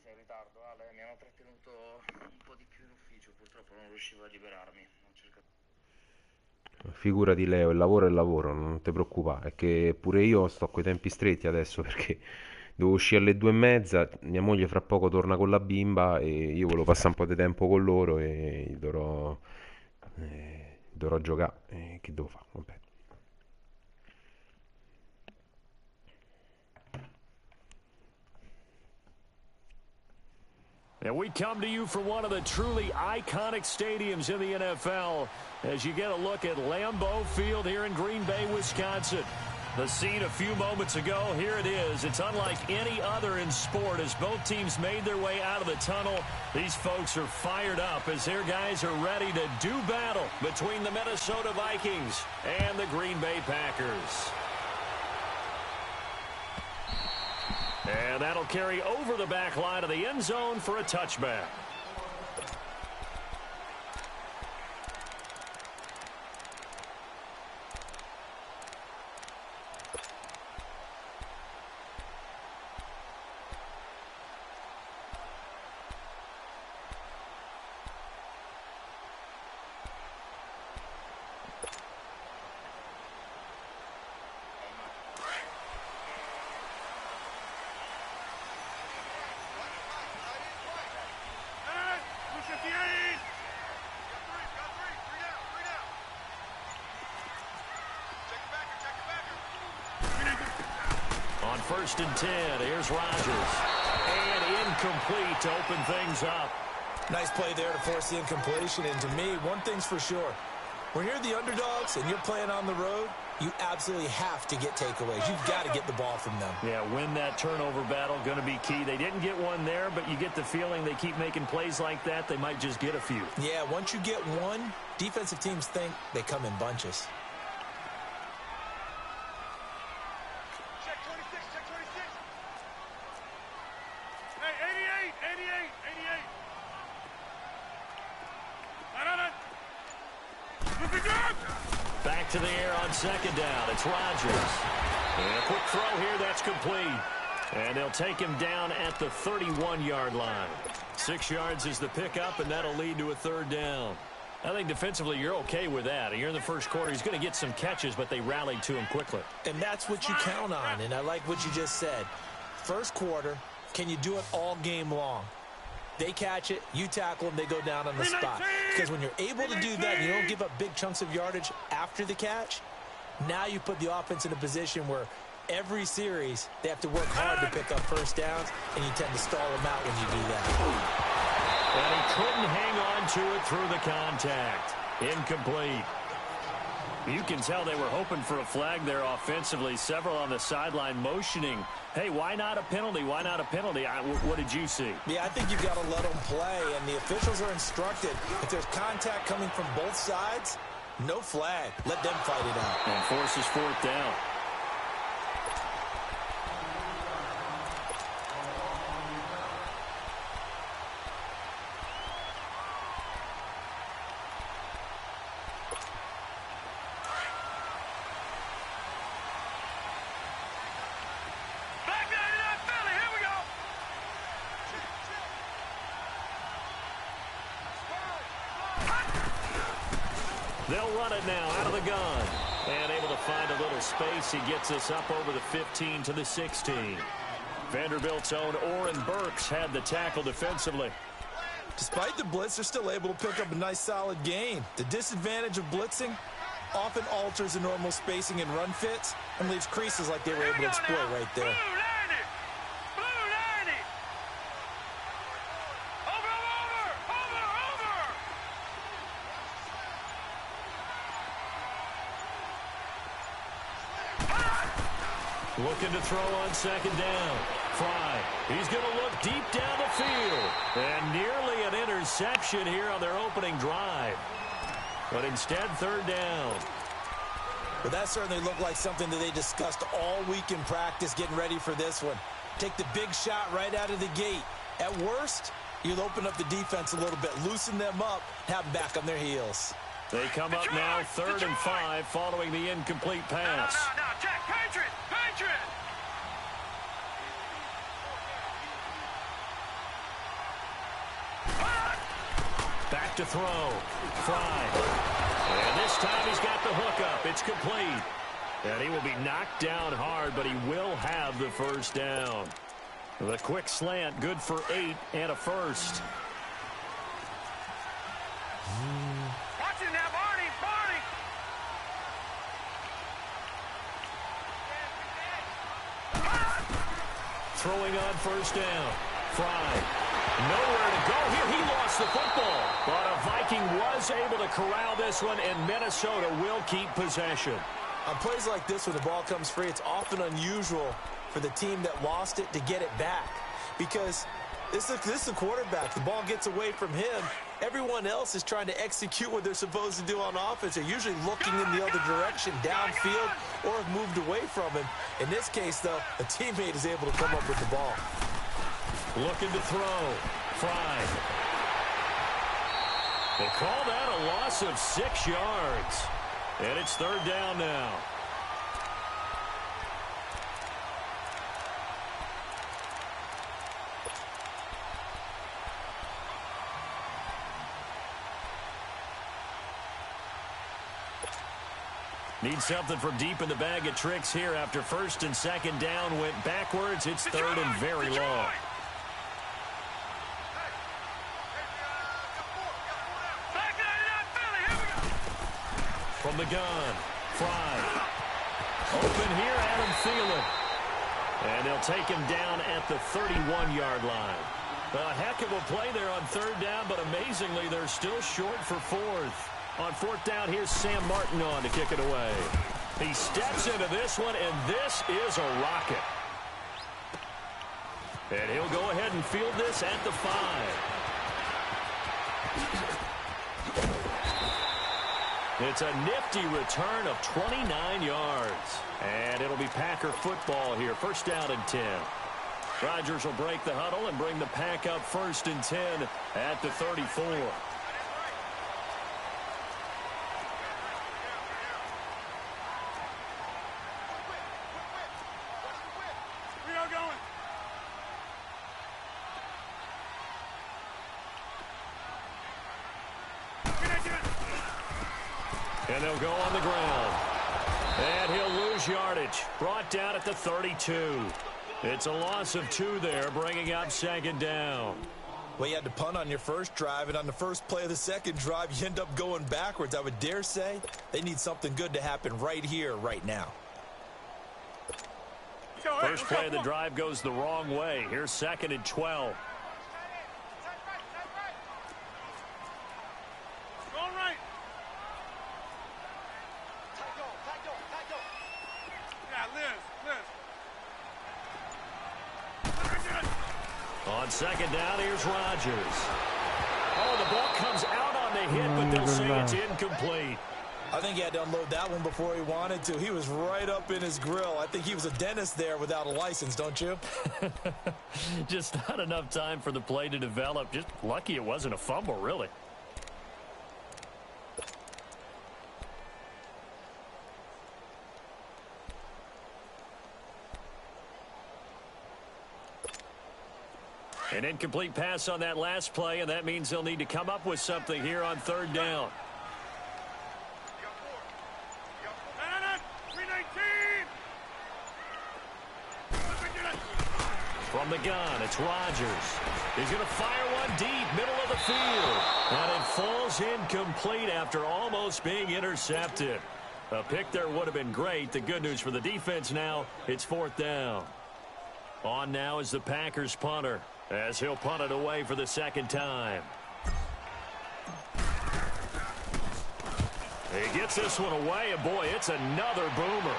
In ritardo, Ale, mi hanno trattenuto un po' di più in ufficio, purtroppo non riuscivo a liberarmi. Ho cercato... Figurati Leo, il lavoro, non ti preoccupare, è che pure io sto coi tempi stretti adesso perché devo uscire alle 2:30, mia moglie fra poco torna con la bimba e io volevo passare un po' di tempo con loro e dovrò giocare. Che devo fare? Vabbè. And we come to you from one of the truly iconic stadiums in the NFL as you get a look at Lambeau Field here in Green Bay, Wisconsin. The scene a few moments ago, here it is. It's unlike any other in sport as both teams made their way out of the tunnel. These folks are fired up as their guys are ready to do battle between the Minnesota Vikings and the Green Bay Packers. And that'll carry over the back line of the end zone for a touchback. on 1st and 10. Here's Rodgers. And incomplete to open things up. Nice play there to force the incompletion. And to me, one thing's for sure. When you're the underdogs and you're playing on the road, you absolutely have to get takeaways. You've got to get the ball from them. Yeah, win that turnover battle, going to be key. They didn't get one there, but you get the feeling they keep making plays like that, they might just get a few. Yeah, once you get one, defensive teams think they come in bunches. Check 26, check 26. Hey, 88, 88, 88. Looking good. Back to the air on 2nd down. It's Rodgers. And a quick throw here. That's complete. And they'll take him down at the 31-yard line. 6 yards is the pickup, and that'll lead to a 3rd down. I think defensively you're okay with that. Here in the first quarter, he's going to get some catches, but they rallied to him quickly. And that's what you count on, and I like what you just said. First quarter, can you do it all game long? They catch it, you tackle them, they go down on the spot. Because when you're able to do that, you don't give up big chunks of yardage after the catch. Now you put the offense in a position where every series they have to work hard to pick up first downs, and you tend to stall them out when you do that. And he couldn't hang on to it through the contact. Incomplete. You can tell they were hoping for a flag there offensively. Several on the sideline motioning, hey, why not a penalty? Why not a penalty? What did you see? Yeah, I think you've got to let them play, and the officials are instructed. If there's contact coming from both sides, no flag. Let them fight it out. And forces 4th down. They'll run it now out of the gun. And able to find a little space. He gets us up over the 15 to the 16. Vanderbilt's own Oren Burks had the tackle defensively. Despite the blitz, they're still able to pick up a nice solid gain. The disadvantage of blitzing often alters the normal spacing and run fits and leaves creases like they were able to exploit right there. Looking to throw on 2nd down. Fry. He's going to look deep down the field. And nearly an interception here on their opening drive. But instead, 3rd down. But that certainly looked like something that they discussed all week in practice getting ready for this one. Take the big shot right out of the gate. At worst, you'll open up the defense a little bit, loosen them up, have them back on their heels. They come up now 3rd and 5 following the incomplete pass. Now, Jack, Patriot! Back to throw. Fry. And this time he's got the hook up. It's complete. And he will be knocked down hard, but he will have the 1st down. The quick slant, good for 8 and a 1st. Watch it now, Barney! Throwing on 1st down. Fry. Nowhere to go here. He lost the football. But a Viking was able to corral this one, and Minnesota will keep possession. On plays like this, when the ball comes free, it's often unusual for the team that lost it to get it back. Because this is the quarterback. The ball gets away from him. Everyone else is trying to execute what they're supposed to do on offense. They're usually looking in the other direction, downfield, or have moved away from him. In this case, though, a teammate is able to come up with the ball. Looking to throw. Fry. They call that a loss of 6 yards. And it's 3rd down now. Need something from deep in the bag of tricks here after 1st and 2nd down went backwards. It's 3rd and very long. From the gun, Fry. Open here, Adam Thielen. And they'll take him down at the 31-yard line. A heck of a play there on third down, but amazingly, they're still short for fourth. On fourth down, here's Sam Martin on to kick it away. He steps into this one, and this is a rocket. And he'll go ahead and field this at the 5. It's a nifty return of 29 yards. And it'll be Packer football here. First down and 10. Rodgers will break the huddle and bring the Pack up first and 10 at the 34. We are going. And they'll go on the ground. And he'll lose yardage. Brought down at the 32. It's a loss of 2 there, bringing up second down. Well, you had to punt on your first drive, and on the first play of the second drive, you end up going backwards. I would dare say they need something good to happen right here, right now. First play of the drive goes the wrong way. Here's second and 12. Going right. Yeah, Liz. On second down, here's Rodgers. Oh, the ball comes out on the hit, but they'll say it's incomplete. I think he had to unload that one before he wanted to. He was right up in his grill. I think he was a dentist there without a license, don't you? Just not enough time for the play to develop. Just lucky it wasn't a fumble, really. An incomplete pass on that last play, and that means they'll need to come up with something here on third down. From the gun, it's Rodgers. He's going to fire one deep, middle of the field. And it falls incomplete after almost being intercepted. A pick there would have been great. The good news for the defense now, it's fourth down. On now is the Packers punter, as he'll punt it away for the second time. He gets this one away, and boy, it's another boomer.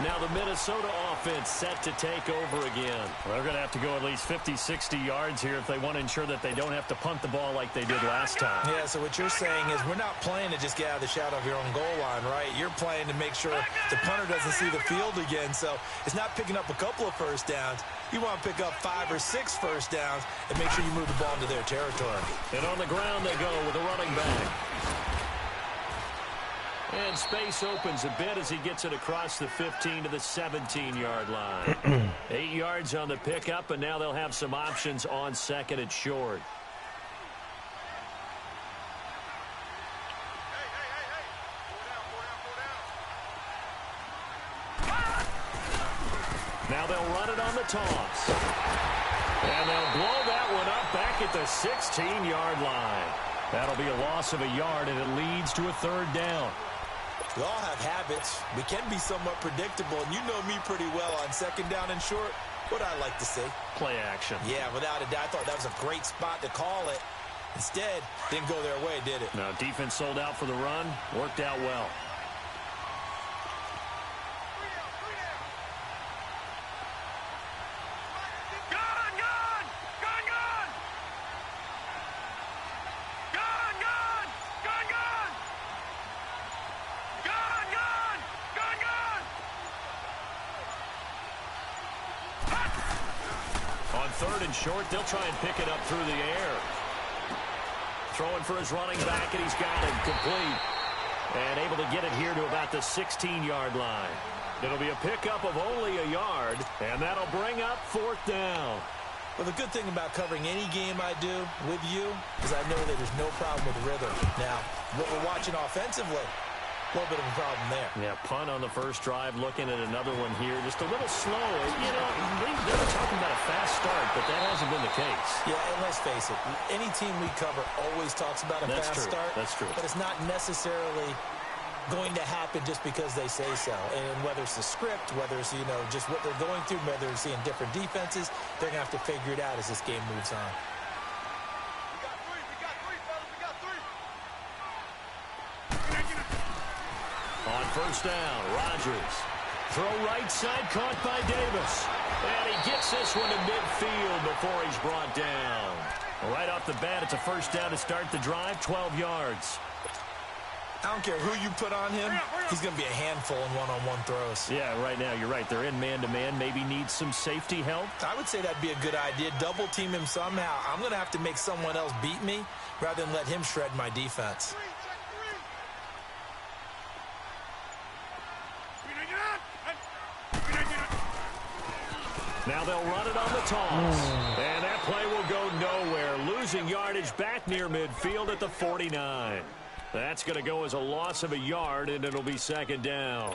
Now the Minnesota offense set to take over again. Well, they're going to have to go at least 50, 60 yards here if they want to ensure that they don't have to punt the ball like they did last time. Yeah, so what you're saying is we're not playing to just get out of the shadow of your own goal line, right? You're playing to make sure the punter doesn't see the field again. So it's not picking up a couple of first downs. You want to pick up 5 or 6 first downs and make sure you move the ball into their territory. And on the ground they go with a running back. And space opens a bit as he gets it across the 15 to the 17-yard line. 8 yards on the pickup, and now they'll have some options on second and short. Now they'll run it on the toss. And they'll blow that one up back at the 16-yard line. That'll be a loss of a yard, and it leads to a third down. We all have habits. We can be somewhat predictable, and you know me pretty well on second down and short. What I like to see. Play action. Yeah, without a doubt. I thought that was a great spot to call it. Instead, didn't go their way, did it? Now, defense sold out for the run. Worked out well. Third and short, they'll try and pick it up through the air. Throwing for his running back, and he's got it complete. And able to get it here to about the 16-yard line. It'll be a pickup of only a yard, and that'll bring up fourth down. Well, the good thing about covering any game I do with you is I know that there's no problem with rhythm. Now, what we're watching offensively, a little bit of a problem there. Yeah, punt on the first drive, looking at another one here. Just a little slow. You know, they were talking about a fast start, but that hasn't been the case. Yeah, and let's face it, any team we cover always talks about a fast start. That's true. But it's not necessarily going to happen just because they say so. And whether it's the script, whether it's, just what they're going through, whether they're seeing different defenses, they're going to have to figure it out as this game moves on. On first down, Rodgers. Throw right side, caught by Davis. And he gets this one to midfield before he's brought down. Right off the bat, it's a first down to start the drive, 12 yards. I don't care who you put on him, he's going to be a handful in one-on-one throws. Yeah, right now, you're right. They're in man-to-man. Maybe needs some safety help. I would say that'd be a good idea. Double team him somehow. I'm going to have to make someone else beat me rather than let him shred my defense. Now they'll run it on the toss. And that play will go nowhere. Losing yardage back near midfield at the 49. That's going to go as a loss of a yard, and it'll be second down.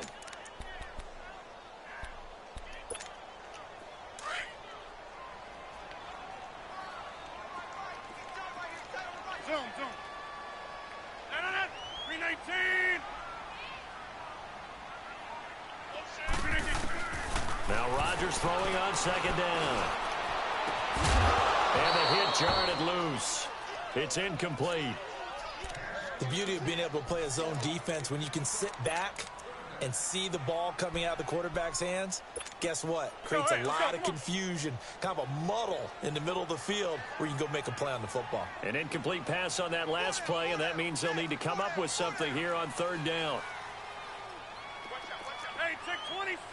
Zoom. 319. Now Rodgers throwing on second down. And the hit jarred it loose. It's incomplete. The beauty of being able to play a zone defense when you can sit back and see the ball coming out of the quarterback's hands, guess what? Creates a lot of confusion, kind of a muddle in the middle of the field where you can go make a play on the football. An incomplete pass on that last play, and that means they'll need to come up with something here on third down. Hey, check 26.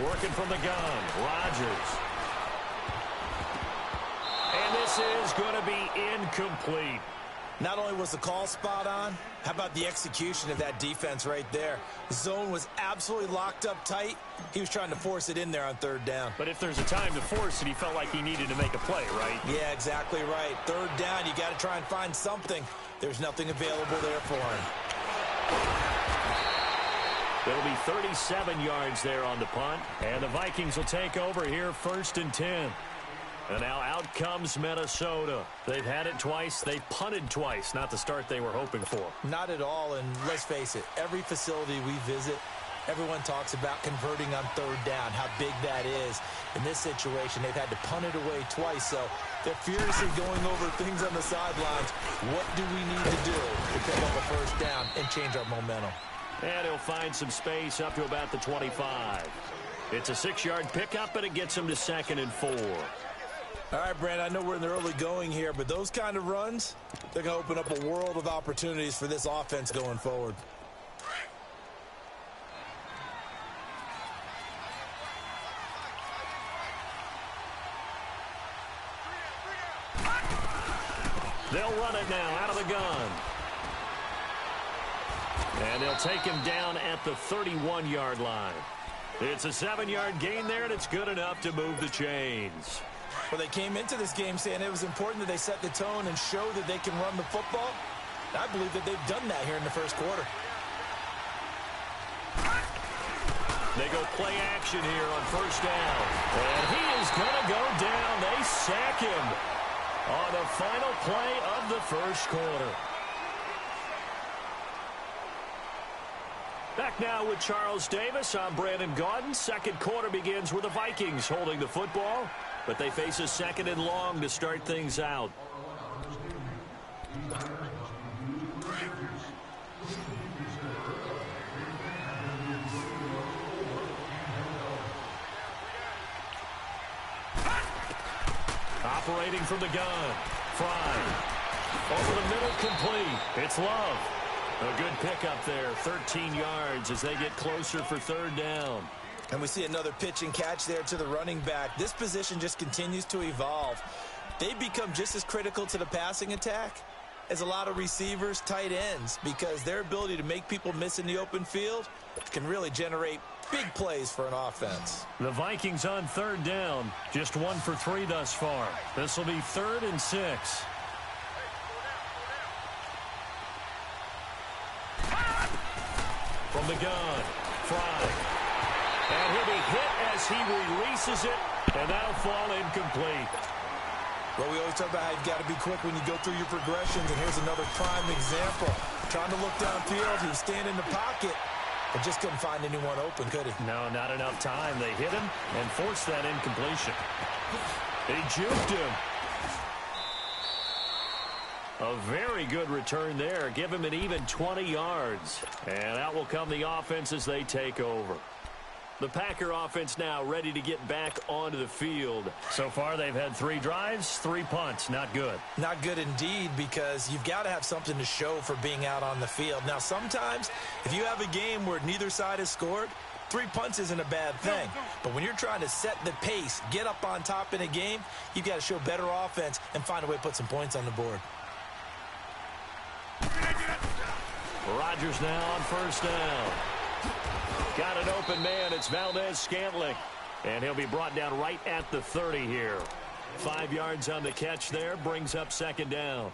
Working from the gun, Rodgers. And this is going to be incomplete. Not only was the call spot on, how about the execution of that defense right there? The zone was absolutely locked up tight. He was trying to force it in there on third down. But if there's a time to force it, he felt like he needed to make a play, right? Yeah, exactly right. Third down, you got to try and find something. There's nothing available there for him. It'll be 37 yards there on the punt. And the Vikings will take over here, 1st and 10. And now out comes Minnesota. They've had it twice. They've punted twice. Not the start they were hoping for. Not at all, and let's face it, every facility we visit, everyone talks about converting on third down, how big that is. In this situation, they've had to punt it away twice, so they're furiously going over things on the sidelines. What do we need to do to pick up a first down and change our momentum? And he'll find some space up to about the 25. It's a 6-yard pickup, but it gets him to 2nd and 4. All right, Brand, I know we're in the early going here, but those kind of runs, they're going to open up a world of opportunities for this offense going forward. They'll run it now out of the gun. And they'll take him down at the 31-yard line. It's a 7-yard gain there, and it's good enough to move the chains. Well, they came into this game saying it was important that they set the tone and show that they can run the football. I believe that they've done that here in the first quarter. They go play action here on first down. And he is going to go down. They sack him on the final play of the first quarter. Back now with Charles Davis. I'm Brandon Gaudin. Second quarter begins with the Vikings holding the football, but they face a 2nd and long to start things out. Operating from the gun. Fry. Over the middle, complete. It's Love. A good pickup there, 13 yards as they get closer for third down. And we see another pitch and catch there to the running back. This position just continues to evolve. They become just as critical to the passing attack as a lot of receivers, tight ends, because their ability to make people miss in the open field can really generate big plays for an offense. The Vikings on third down, just 1 for 3 thus far. This will be 3rd and 6. From the gun, Fry. And he'll be hit as he releases it, and that'll fall incomplete. Well, we always talk about how you've got to be quick when you go through your progressions, and here's another prime example. Trying to look downfield, he was standing in the pocket, but just couldn't find anyone open, could he? No, not enough time. They hit him and forced that incompletion. They juked him. A very good return there. Give him an even 20 yards. And out will come the offense as they take over. The Packer offense now ready to get back onto the field. So far, they've had 3 drives, 3 punts. Not good. Not good indeed, because you've got to have something to show for being out on the field. Now, sometimes, if you have a game where neither side has scored, 3 punts isn't a bad thing. But when you're trying to set the pace, get up on top in a game, you've got to show better offense and find a way to put some points on the board. Rodgers now on first down. Got an open man. It's Valdez-Scantling. And he'll be brought down right at the 30 here. 5 yards on the catch there. Brings up second down.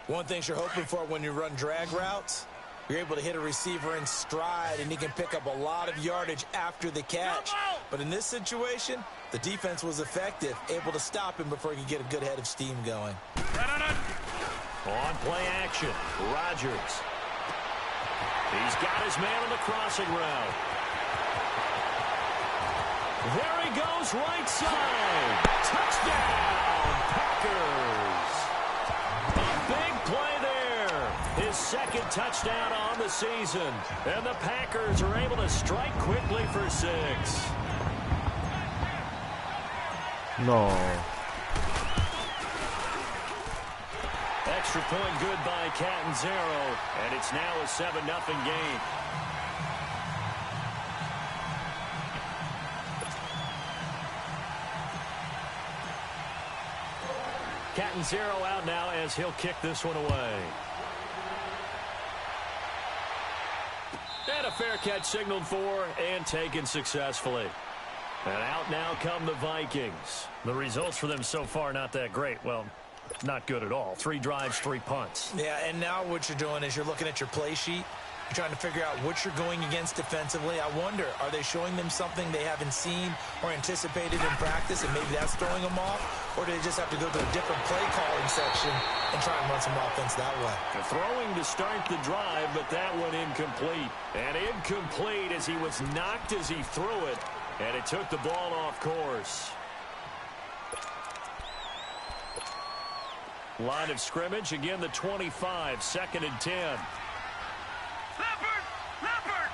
One thing you're hoping for when you run drag routes, you're able to hit a receiver in stride, and he can pick up a lot of yardage after the catch. But in this situation, the defense was effective, able to stop him before he could get a good head of steam going. On play action, Rodgers. He's got his man on the crossing route. There he goes, right side. Touchdown, Packers. A big play there. His second touchdown on the season. And the Packers are able to strike quickly for 6. No. Extra point good by Catanzaro, and it's now a 7-0 game. Catanzaro out now as he'll kick this one away. And a fair catch signaled for and taken successfully. And out now come the Vikings. The results for them so far not that great. Well, not good at all. 3 drives, 3 punts. Yeah, and now what you're doing is you're looking at your play sheet. You're trying to figure out what you're going against defensively. I wonder, are they showing them something they haven't seen or anticipated in practice, and maybe that's throwing them off? Or do they just have to go to a different play calling section and try and run some offense that way? Throwing to start the drive, but that one incomplete. And incomplete as he was knocked as he threw it, and it took the ball off course. Line of scrimmage, again the 25, 2nd and 10. Leopard! Leopard!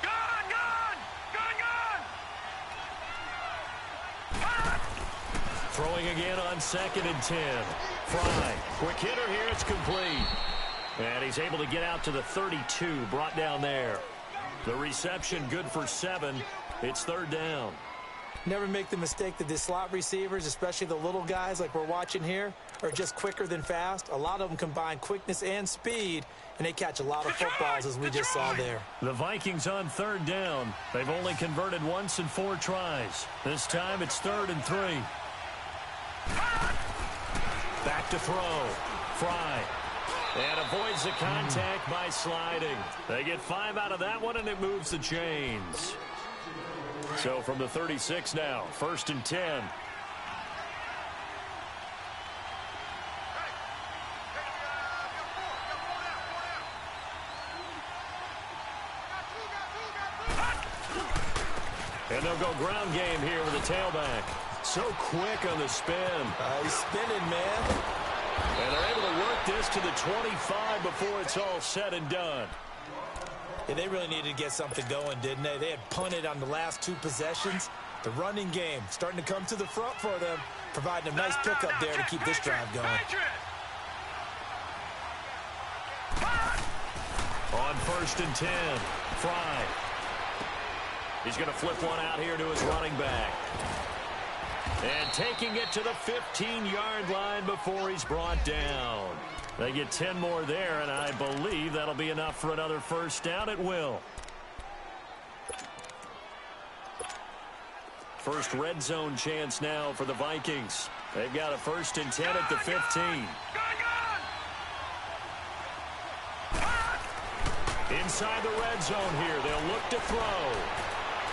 Gone! Throwing again on 2nd and 10. Fry, quick hitter here, it's complete. And he's able to get out to the 32, brought down there. The reception good for 7. It's 3rd down. Never make the mistake that the slot receivers, especially the little guys like we're watching here, are just quicker than fast. A lot of them combine quickness and speed, and they catch a lot of footballs, as we just saw there. The Vikings on 3rd down. They've only converted once in 4 tries. This time it's 3rd and 3. Back to throw. Fry. And avoids the contact by sliding. They get 5 out of that one, and it moves the chains. So from the 36 now, 1st and 10. And they'll go ground game here with a tailback. So quick on the spin. He's spinning, man. And they're able to work this to the 25 before it's all said and done. Yeah, they really needed to get something going, didn't they? They had punted on the last 2 possessions. The running game starting to come to the front for them, providing a nice pickup there to keep this drive going. On 1st and 10, Fry. He's going to flip one out here to his running back. And taking it to the 15-yard line before he's brought down. They get 10 more there, and I believe that'll be enough for another 1st down. It will. First red zone chance now for the Vikings. They've got a 1st and 10 at the 15. Inside the red zone here. They'll look to throw.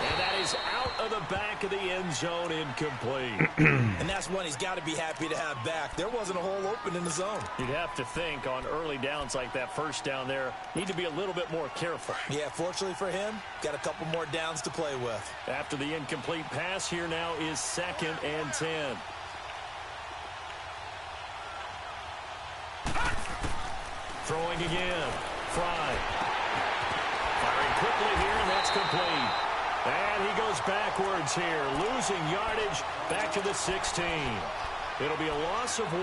And that is out of the back of the end zone, incomplete. And that's one he's got to be happy to have back. There wasn't a hole open in the zone. You'd have to think on early downs like that, first down there, need to be a little bit more careful. Yeah, fortunately for him, got a couple more downs to play with. After the incomplete pass, here now is 2nd and 10. Throwing again. Fry. Firing quickly here, and that's complete. And he goes backwards here, losing yardage back to the 16. It'll be a loss of 1,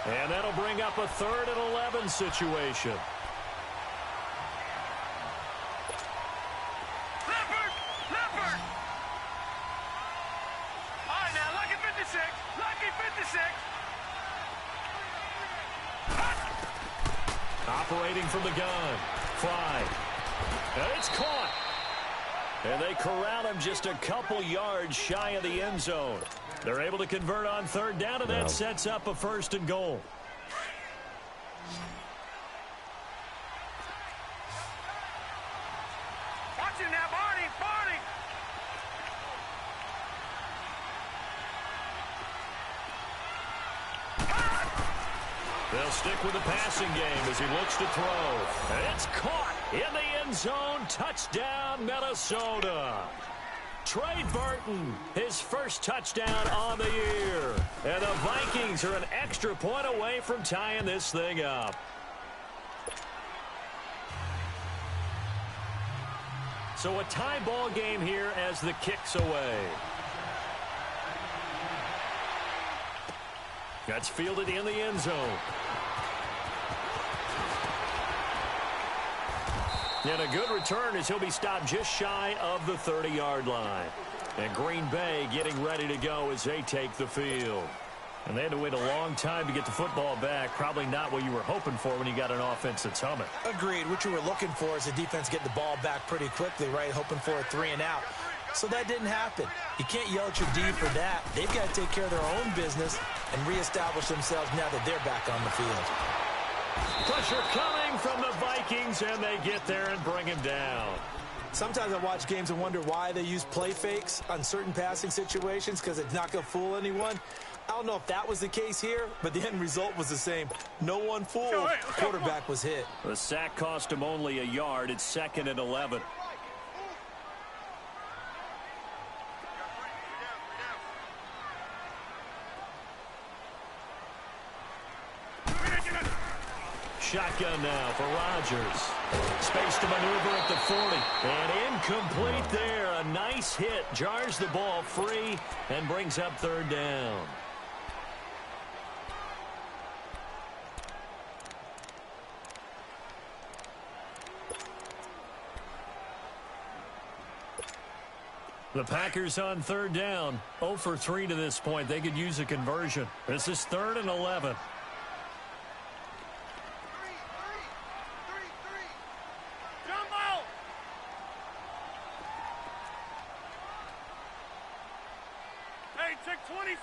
and that'll bring up a 3rd and 11 situation. Leopard! Leopard! All right, now, lucky 56. Lucky 56. Operating from the gun. Fry. And it's caught. And they corral him just a couple yards shy of the end zone. They're able to convert on 3rd down, and that sets up a 1st and goal. Watch him now, Barney! Barney! They'll stick with the passing game as he looks to throw. And it's caught in the end zone. Touchdown, Minnesota. Trey Burton, his first touchdown on the year. And the Vikings are an extra point away from tying this thing up. So a tie ball game here as the kick's away. That's fielded in the end zone. And a good return as he'll be stopped just shy of the 30-yard line. And Green Bay getting ready to go as they take the field. And they had to wait a long time to get the football back. Probably not what you were hoping for when you got an offense that's humming. Agreed. What you were looking for is the defense get the ball back pretty quickly, right? Hoping for a 3 and out. So that didn't happen. You can't yell at your D for that. They've got to take care of their own business and reestablish themselves now that they're back on the field. Pressure coming from the Vikings, and they get there and bring him down. Sometimes I watch games and wonder why they use play fakes on certain passing situations, because it's not going to fool anyone. I don't know if that was the case here, but the end result was the same. No one fooled. The quarterback was hit. The sack cost him only a yard. It's 2nd and 11. Shotgun now for Rodgers. Space to maneuver at the 40. And incomplete there. A nice hit. Jars the ball free and brings up 3rd down. The Packers on 3rd down. 0 for 3 to this point. They could use a conversion. This is 3rd and 11. Take 26.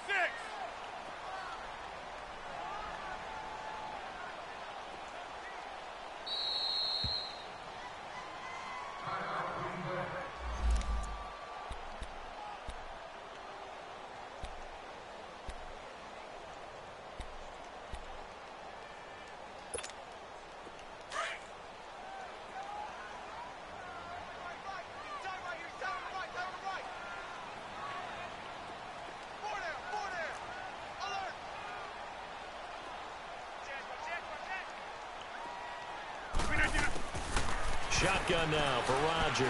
Shotgun now for Rodgers.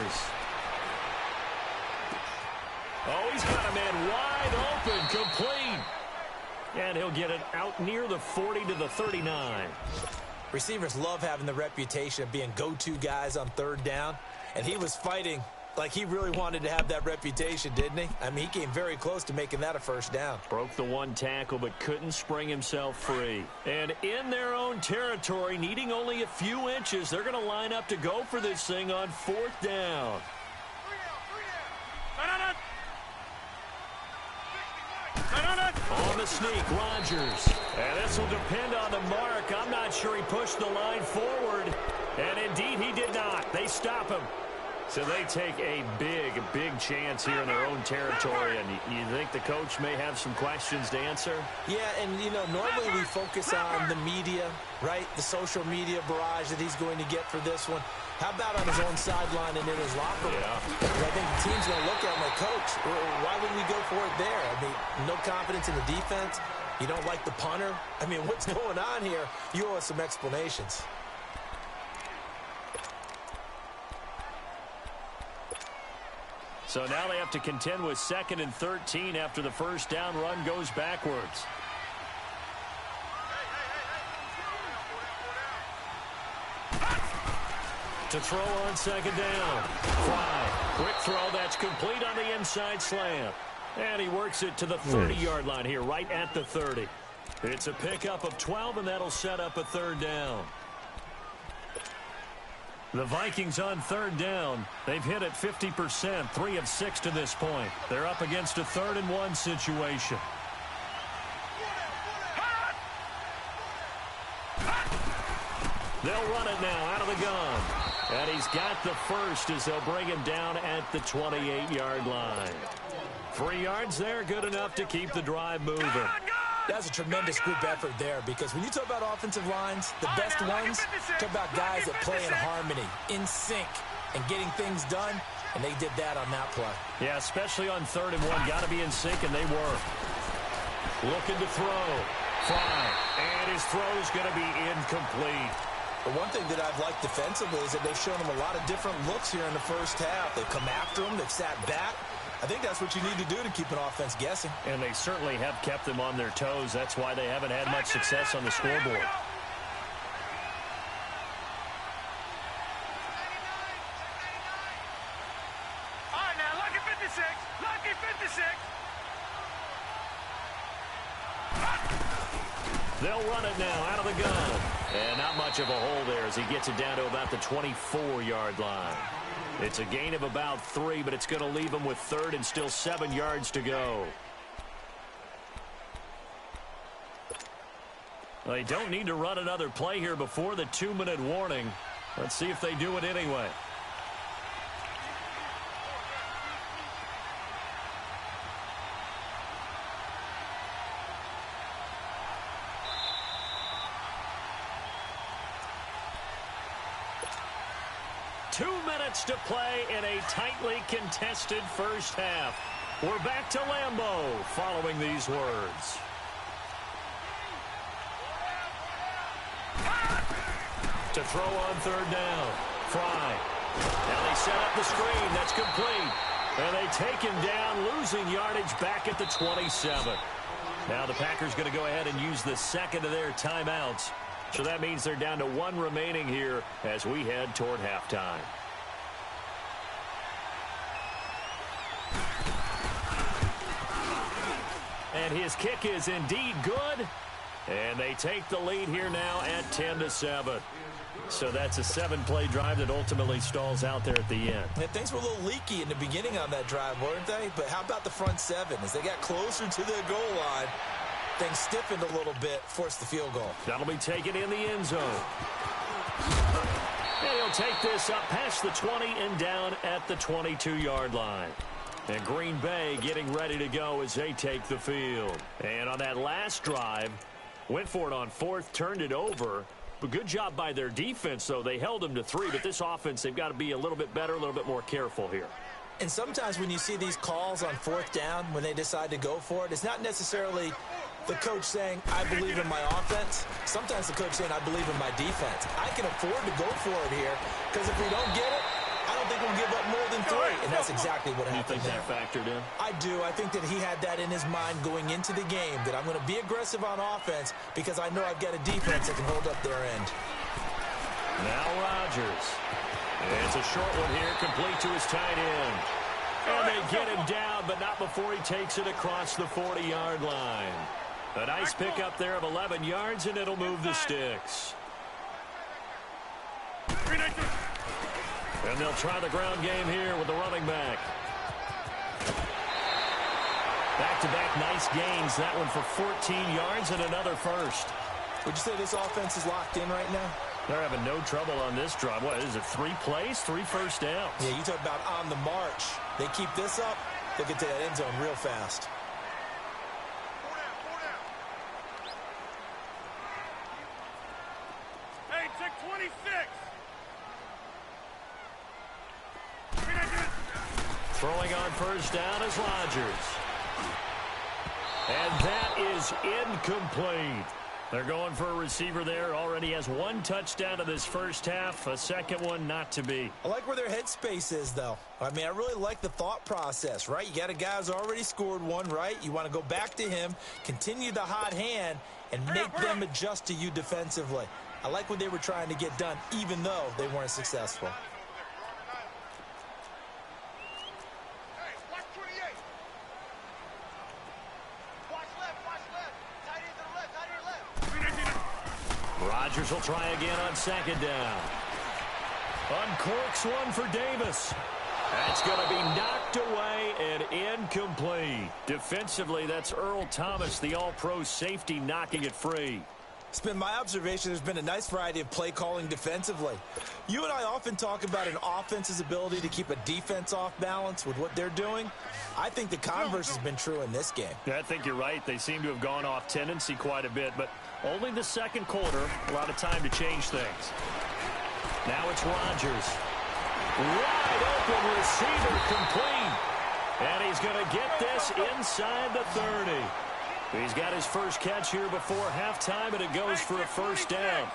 Oh, he's got a man wide open, complete. And he'll get it out near the 40 to the 39. Receivers love having the reputation of being go-to guys on 3rd down. And he was fighting like he really wanted to have that reputation, didn't he? I mean, he came very close to making that a 1st down. Broke the 1 tackle, but couldn't spring himself free. And in their own territory, needing only a few inches, they're going to line up to go for this thing on 4th down. On the sneak, Rodgers. And this will depend on the mark. I'm not sure he pushed the line forward. And indeed, he did not. They stop him. So they take a big chance here in their own territory, and you think the coach may have some questions to answer? Yeah, and, you know, normally we focus on the media, right? The social media barrage that he's going to get for this one. How about on his own sideline and in his locker room? Yeah. I think the team's going to look at him like, Coach, why would we go for it there? I mean, no confidence in the defense. You don't like the punter. I mean, what's going on here? You owe us some explanations. So now they have to contend with 2nd and 13 after the first down run goes backwards. To throw on 2nd down. Fly. Quick throw. That's complete on the inside slant. And he works it to the 30-yard line here, right at the 30. It's a pickup of 12, and that'll set up a 3rd down. The Vikings on 3rd down. They've hit it 50%, 3 of 6 to this point. They're up against a 3rd and 1 situation. They'll run it now out of the gun. And he's got the first as they'll bring him down at the 28-yard line. 3 yards there, good enough to keep the drive moving. That's a tremendous group effort there, because when you talk about offensive lines, the best ones talk about guys that play in harmony, in sync, and getting things done, and they did that on that play. Yeah, especially on 3rd and 1. Got to be in sync, and they were. Looking to throw. Fly. And his throw's going to be incomplete. The one thing that I've liked defensively is that they've shown him a lot of different looks here in the first half. They've come after him. They've sat back. I think that's what you need to do to keep an offense guessing. And they certainly have kept them on their toes. That's why they haven't had much success on the scoreboard. All right, now, lucky 56. Lucky 56. They'll run it now out of the gun. And not much of a hole there as he gets it down to about the 24-yard line. It's a gain of about 3, but it's going to leave him with 3rd and still 7 yards to go. They don't need to run another play here before the 2-minute warning. Let's see if they do it anyway. To play in a tightly contested first half. We're back to Lambeau following these words. To throw on 3rd down. Fry. Now they set up the screen. That's complete. And they take him down, losing yardage back at the 27. Now the Packers going to go ahead and use the second of their timeouts. So that means they're down to 1 remaining here as we head toward halftime. And his kick is indeed good. And they take the lead here now at 10-7. So that's a 7-play drive that ultimately stalls out there at the end. Yeah, things were a little leaky in the beginning on that drive, weren't they? But how about the front 7? As they got closer to the goal line, things stiffened a little bit, forced the field goal. That'll be taken in the end zone. And he'll take this up past the 20 and down at the 22-yard line. And Green Bay getting ready to go as they take the field. And on that last drive, went for it on 4th, turned it over. But good job by their defense, though. They held them to 3, but this offense, they've got to be a little bit better, a little bit more careful here. And sometimes when you see these calls on 4th down, when they decide to go for it, it's not necessarily the coach saying, I believe in my offense. Sometimes the coach saying, I believe in my defense. I can afford to go for it here, because if we don't get it, I don't think we'll give up more than 3, and that's exactly what happened there. You think that factored in? I do. I think that he had that in his mind going into the game, that I'm going to be aggressive on offense because I know I've got a defense that can hold up their end. Now Rodgers. It's a short one here, complete to his tight end. And they get him down, but not before he takes it across the 40-yard line. A nice pickup there of 11 yards, and it'll move the sticks. And they'll try the ground game here with the running back. Back-to-back nice gains. That one for 14 yards and another first. Would you say this offense is locked in right now? They're having no trouble on this drive. What is it, 3 plays, 3 first downs? Yeah, you talk about on the march. They keep this up, they'll get to that end zone real fast. Hey, check 26. Throwing on first down is Rodgers. And that is incomplete. They're going for a receiver there. Already has 1 touchdown in this first half. A second one not to be. I like where their headspace is, though. I mean, I really like the thought process, right? You got a guy who's already scored 1, right? You want to go back to him, continue the hot hand, and make them adjust to you defensively. I like what they were trying to get done, even though they weren't successful. Rodgers will try again on second down. Uncorks one for Davis. That's going to be knocked away and incomplete. Defensively, that's Earl Thomas, the all-pro safety, knocking it free. It's been my observation there's been a nice variety of play calling defensively. You and I often talk about an offense's ability to keep a defense off balance with what they're doing. I think the converse has been true in this game. Yeah, I think you're right. They seem to have gone off tendency quite a bit, but only the second quarter, a lot of time to change things. Now it's Rodgers. Wide open receiver complete. And he's going to get this inside the 30. He's got his first catch here before halftime, and it goes for a first down.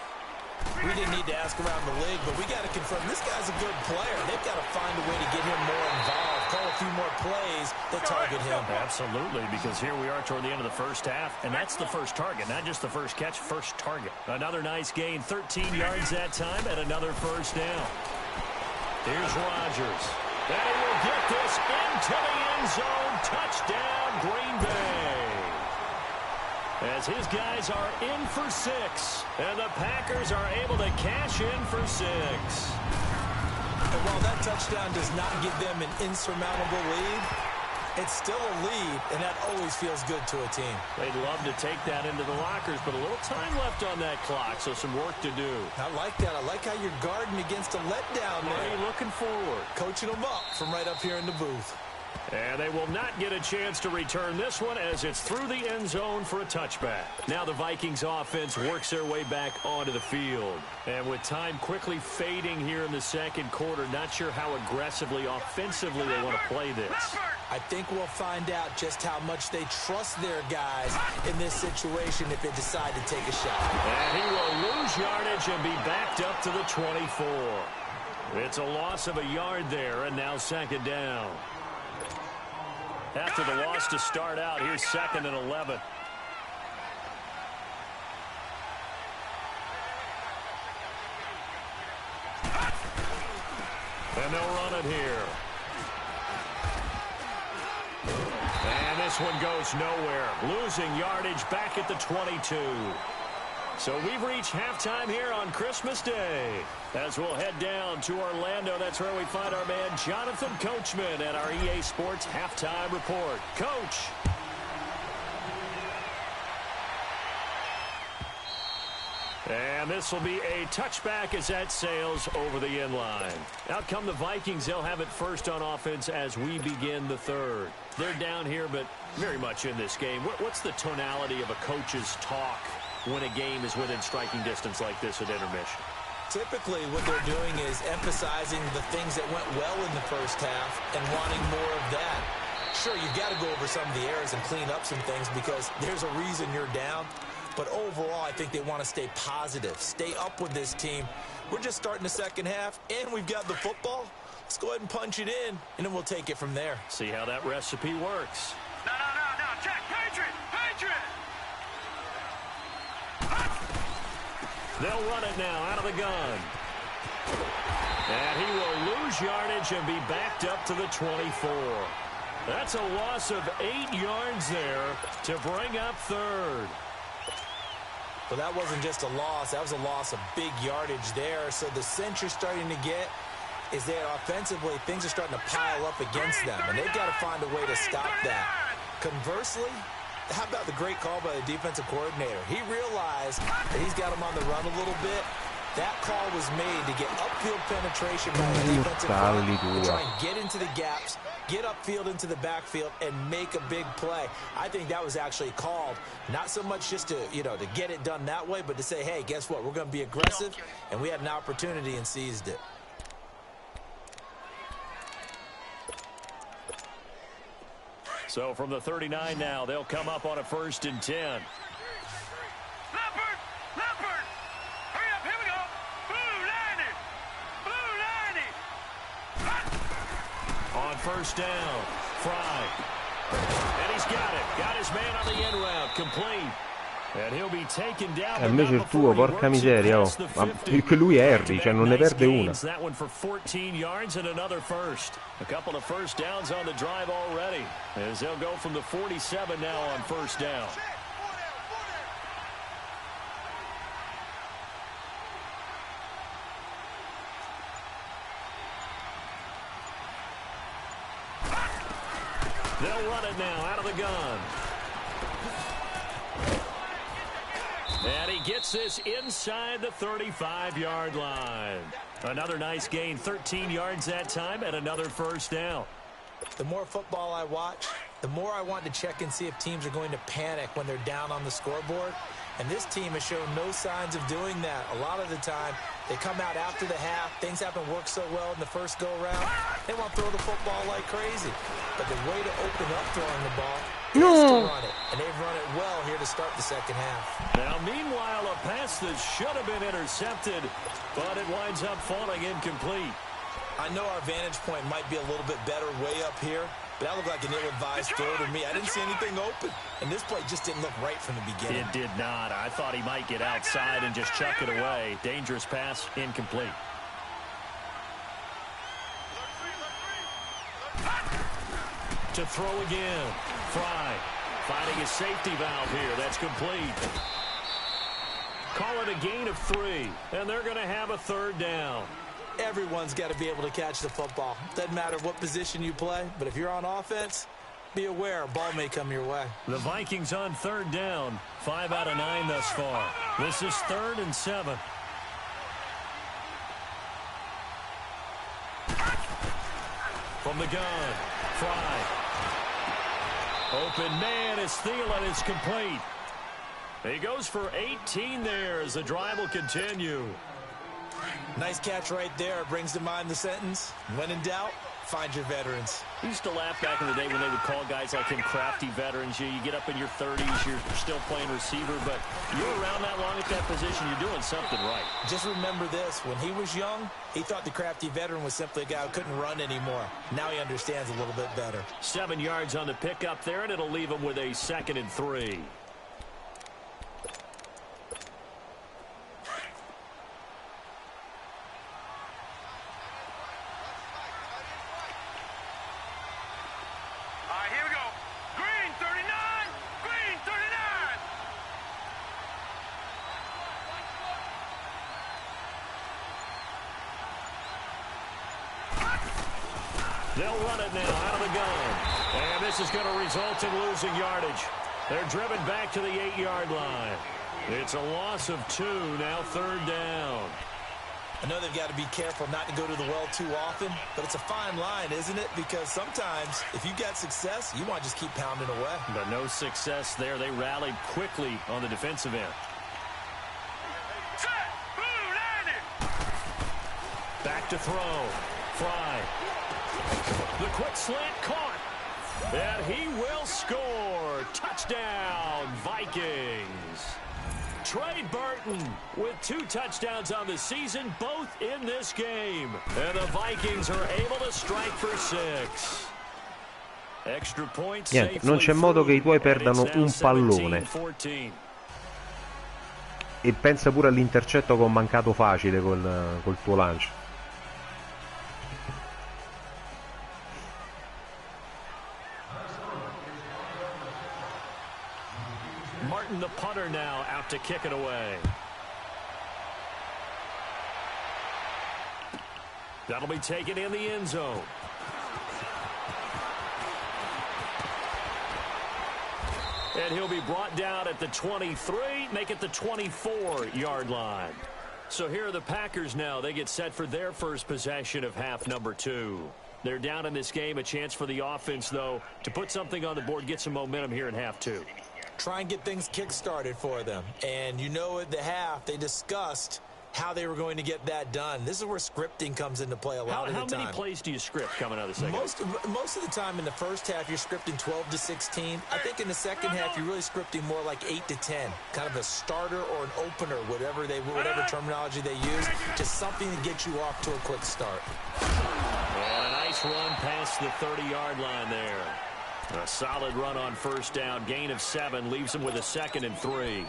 We didn't need to ask around the league, but we got to confirm this guy's a good player. They've got to find a way to get him more involved, call a few more plays that target him. Absolutely, because here we are toward the end of the first half, and that's the first target, not just the first catch, first target. Another nice gain, 13 yards that time, and another first down. Here's Rodgers. And he will get this into the end zone. Touchdown, Green Bay. As his guys are in for 6, and the Packers are able to cash in for 6. And while that touchdown does not give them an insurmountable lead, it's still a lead, and that always feels good to a team. They'd love to take that into the lockers, but a little time left on that clock, so some work to do. I like that. I like how you're guarding against a letdown there. Are you looking forward? Coaching them up from right up here in the booth. And they will not get a chance to return this one as it's through the end zone for a touchback. Now the Vikings offense works their way back onto the field. And with time quickly fading here in the second quarter, not sure how aggressively, offensively they want to play this. I think we'll find out just how much they trust their guys in this situation if they decide to take a shot. And he will lose yardage and be backed up to the 24. It's a loss of a yard there, and now second down. After the loss to start out, here's 2nd and 11. And they'll run it here. And this one goes nowhere. Losing yardage back at the 22. So we've reached halftime here on Christmas Day. As we'll head down to Orlando, that's where we find our man Jonathan Coachman at our EA Sports Halftime Report. Coach. And this will be a touchback as that sails over the end line. Out come the Vikings. They'll have it first on offense as we begin the third. They're down here, but very much in this game. What's the tonality of a coach's talk when a game is within striking distance like this at intermission? Typically, what they're doing is emphasizing the things that went well in the first half and wanting more of that. Sure, you've got to go over some of the errors and clean up some things because there's a reason you're down. But overall, I think they want to stay positive, stay up with this team. We're just starting the second half, and we've got the football. Let's go ahead and punch it in, and then we'll take it from there. See how that recipe works. No. Check. Patriot. They'll run it now out of the gun. And he will lose yardage and be backed up to the 24. That's a loss of 8 yards there to bring up third. Well, that wasn't just a loss. That was a loss of big yardage there. So the sense you're starting to get is that offensively things are starting to pile up against them, and they've got to find a way to stop that. Conversely, how about the great call by the defensive coordinator? He realized that he's got him on the run a little bit, That call was made to get upfield penetration by the defensive front, to try and get into the gaps, get upfield into the backfield, and make a big play. I think that was actually called, not so much just to, to get it done that way, but to say, hey, guess what? We're going to be aggressive, and we had an opportunity and seized it. So from the 39 now, they'll come up on a 1st and 10. On 1st down, Fry. And he's got it. Got his man on the end route. Complete. And he'll be taken down. Invece il tuo, porca miseria, oh. Ma che lui è Harry, cioè non ne perde una. That one for 14 yards and another first. A couple of first downs on the drive already, as they'll go from the 47 now on 1st down. They'll run it now out of the gun. And he gets this inside the 35-yard line. Another nice gain, 13 yards that time, and another 1st down. The more football I watch, the more I want to check and see if teams are going to panic when they're down on the scoreboard. And this team has shown no signs of doing that. A lot of the time, they come out after the half. Things haven't worked so well in the first go-around. They want to throw the football like crazy. But the way to open up throwing the ball is to run it. And they've run it well here to start the second half. Now, meanwhile, a pass that should have been intercepted, but it winds up falling incomplete. I know our vantage point might be a little bit better way up here, but that looked like an ill-advised throw to me. I didn't see anything open, and this play just didn't look right from the beginning. It did not. I thought he might get outside and just chuck it away. Dangerous pass, incomplete. To throw again. Fry finding his safety valve here. That's complete. Call it a gain of 3, and they're going to have a 3rd down. Everyone's got to be able to catch the football. Doesn't matter what position you play, but if you're on offense, be aware a ball may come your way. The Vikings on 3rd down, 5 out of 9 thus far. This is 3rd and 7. From the gun, Fry. Open man is Thielen. It's complete. He goes for 18 there as the drive will continue. Nice catch right there. Brings to mind the sentence, when in doubt, find your veterans. I used to laugh back in the day when they would call guys like him crafty veterans. You get up in your 30s, you're still playing receiver, but you're around that long at that position, you're doing something right. Just remember this, when he was young, he thought the crafty veteran was simply a guy who couldn't run anymore. Now he understands a little bit better. 7 yards on the pickup there, and it'll leave him with a 2nd and 3. They'll run it now out of the gun. And this is going to result in losing yardage. They're driven back to the 8-yard line. It's a loss of 2, now 3rd down. I know they've got to be careful not to go to the well too often, but it's a fine line, isn't it? Because sometimes, if you got success, you want to just keep pounding away. But no success there. They rallied quickly on the defensive end. Back to throw. Fry. The quick slant caught. And he will score. Touchdown, Vikings. Trey Burton with 2 touchdowns on the season, both in this game. And the Vikings are able to strike for 6. Extra points. Niente, non c'è modo che i tuoi perdano un pallone. E pensa pure all'intercetto che ho mancato facile col tuo lancio. Martin, the punter, now out to kick it away. That'll be taken in the end zone. And he'll be brought down at the 23, make it the 24-yard line. So here are the Packers now. They get set for their first possession of half number 2. They're down in this game. A chance for the offense, though, to put something on the board, get some momentum here in half 2. Try and get things kick-started for them. And you know at the half, they discussed how they were going to get that done. This is where scripting comes into play a lot of the time. How many plays do you script coming out of the second? Most of the time in the first half, you're scripting 12 to 16. I think in the second half, you're really scripting more like 8 to 10. Kind of a starter or an opener, whatever terminology they use. Just something to get you off to a quick start. And a nice run past the 30-yard line there. A solid run on first down. Gain of 7 leaves them with a 2nd and 3.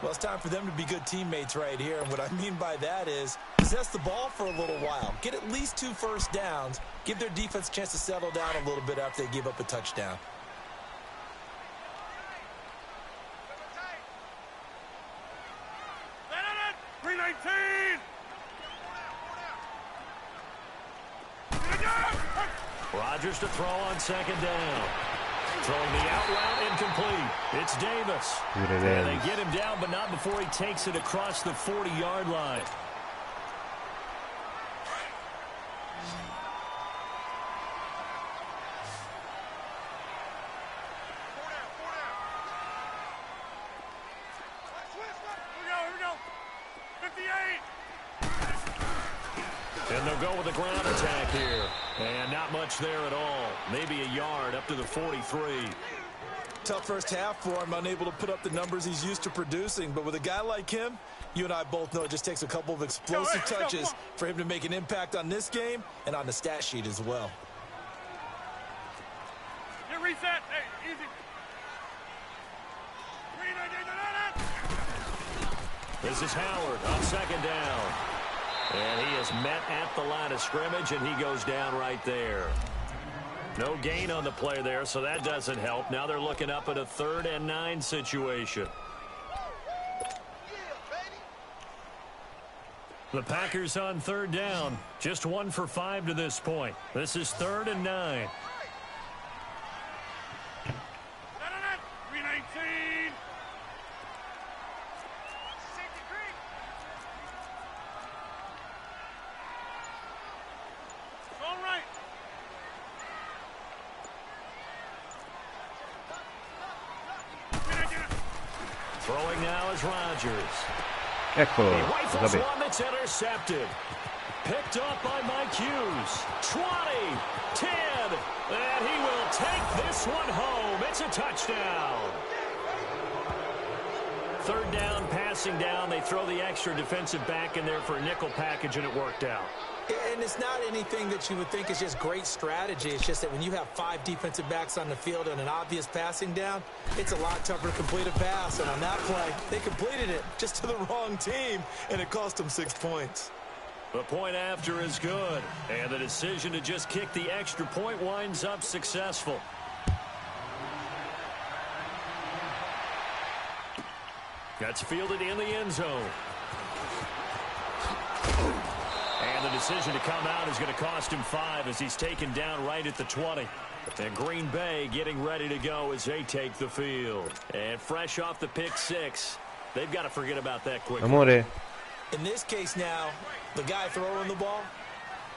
Well, it's time for them to be good teammates right here. And what I mean by that is possess the ball for a little while. Get at least 2 first downs. Give their defense a chance to settle down a little bit after they give up a touchdown. Rodgers to throw on second down. Throwing the out route incomplete. It's Davis. And they get him down, but not before he takes it across the 40-yard line. Here we go. 58. And they'll go with a ground attack here. And not much there at all. Maybe a yard up to the 43. Tough first half for him, unable to put up the numbers he's used to producing. But with a guy like him, you and I both know it just takes a couple of explosive touches for him to make an impact on this game and on the stat sheet as well. Get reset. Hey, easy. This is Howard on second down. And he is met at the line of scrimmage, and he goes down right there. No gain on the play there, so that doesn't help. Now they're looking up at a 3rd and 9 situation. The Packers on 3rd down. Just 1 for 5 to this point. This is 3rd and 9. 319. All right. Throwing now is Rodgers. Eccolo, He rifles vabbè. one that's intercepted. Picked up by Mike Hughes. 20, 10, and he will take this one home. It's a touchdown. 3rd down, passing down. They throw the extra defensive back in there for a nickel package, and it worked out. And it's not anything that you would think is just great strategy. It's just that when you have 5 defensive backs on the field and an obvious passing down, it's a lot tougher to complete a pass. And on that play, they completed it just to the wrong team, and it cost them 6 points. The point after is good, and the decision to just kick the extra point winds up successful. That's fielded in the end zone. And the decision to come out is going to cost him 5 as he's taken down right at the 20. And Green Bay getting ready to go as they take the field. And fresh off the pick 6, they've got to forget about that quickly. Amore. In this case now, the guy throwing the ball,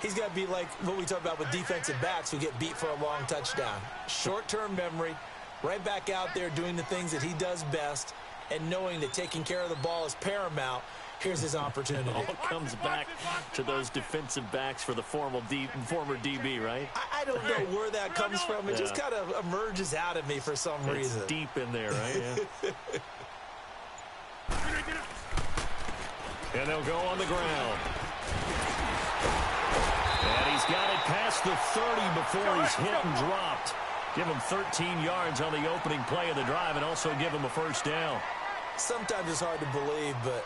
he's got to be like what we talk about with defensive backs who get beat for a long touchdown. Short-term memory, right back out there doing the things that he does best, and knowing that taking care of the ball is paramount. Here's his opportunity. It all comes back to those defensive backs for the former DB, right? I don't know where that comes from. It just kind of emerges out of me for some reason. It's deep in there, right? Yeah. And they'll go on the ground. And he's got it past the 30 before he's hit and dropped. Give him 13 yards on the opening play of the drive and also give him a first down. Sometimes it's hard to believe, but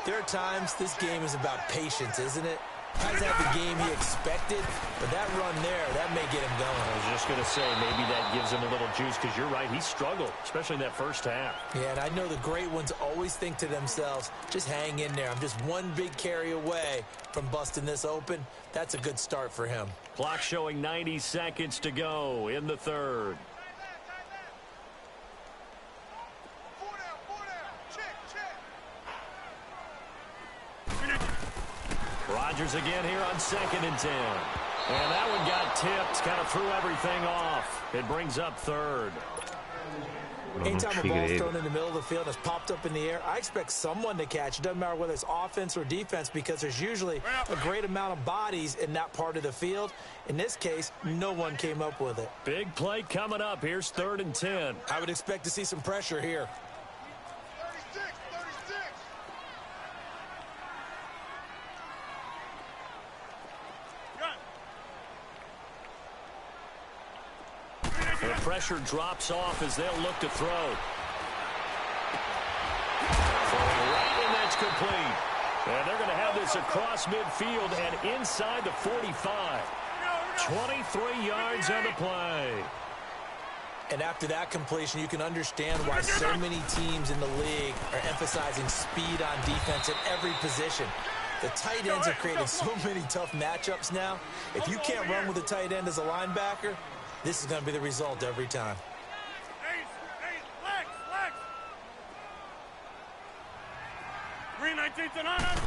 there are times this game is about patience, isn't it? Guys have the game he expected, but that run there, that may get him going. I was just going to say, maybe that gives him a little juice, because you're right, he struggled, especially in that first half. Yeah, and I know the great ones always think to themselves, just hang in there. I'm just one big carry away from busting this open. That's a good start for him. Clock showing 90 seconds to go in the 3rd. Rodgers again here on 2nd and 10. And that one got tipped, kind of threw everything off. It brings up 3rd. Anytime a ball's thrown in the middle of the field and it's popped up in the air, I expect someone to catch. It doesn't matter whether it's offense or defense because there's usually a great amount of bodies in that part of the field. In this case, no one came up with it. Big play coming up. Here's 3rd and 10. I would expect to see some pressure here. 36. The pressure drops off as they'll look to throw. Right, and that's complete. And they're going to have this across midfield and inside the 45. 23 yards on the play. And after that completion, you can understand why so many teams in the league are emphasizing speed on defense at every position. The tight ends are creating so many tough matchups now. If you can't run with a tight end as a linebacker, this is going to be the result every time. Green 19's and on us.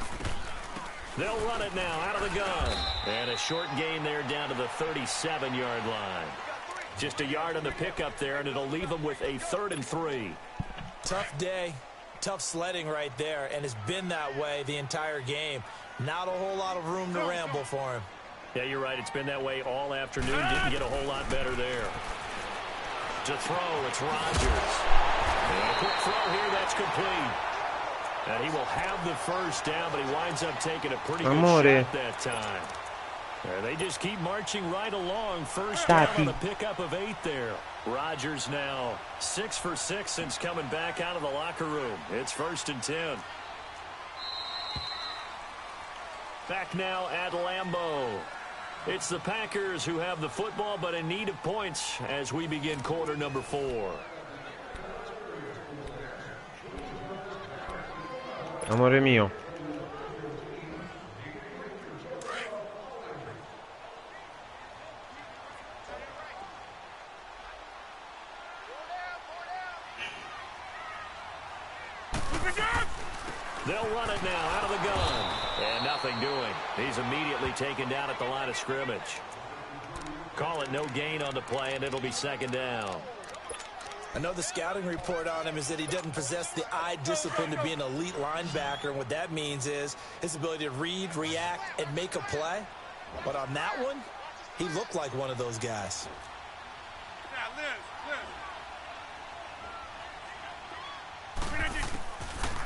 They'll run it now out of the gun. And a short gain there down to the 37-yard line. Just a yard on the pickup there, and it'll leave them with a 3rd and 3. Tough day, tough sledding right there, and it's been that way the entire game. Not a whole lot of room to ramble for him. Yeah, you're right. It's been that way all afternoon. Didn't get a whole lot better there. To throw, it's Rodgers. And a quick throw here, that's complete. And he will have the first down, but he winds up taking a pretty good shot that time. They just keep marching right along. First down on a pickup of 8 there. Rodgers now 6 for 6 since coming back out of the locker room. It's 1st and 10. Back now at Lambeau. It's the Packers who have the football, but in need of points as we begin quarter number 4. Amore mio. They'll run it now out of the gun. And nothing doing. He's immediately taken down at the line of scrimmage. Call it no gain on the play, and it'll be 2nd down. I know the scouting report on him is that he doesn't possess the eye discipline to be an elite linebacker. And what that means is his ability to read, react, and make a play. But on that one, he looked like one of those guys. Now, Liz.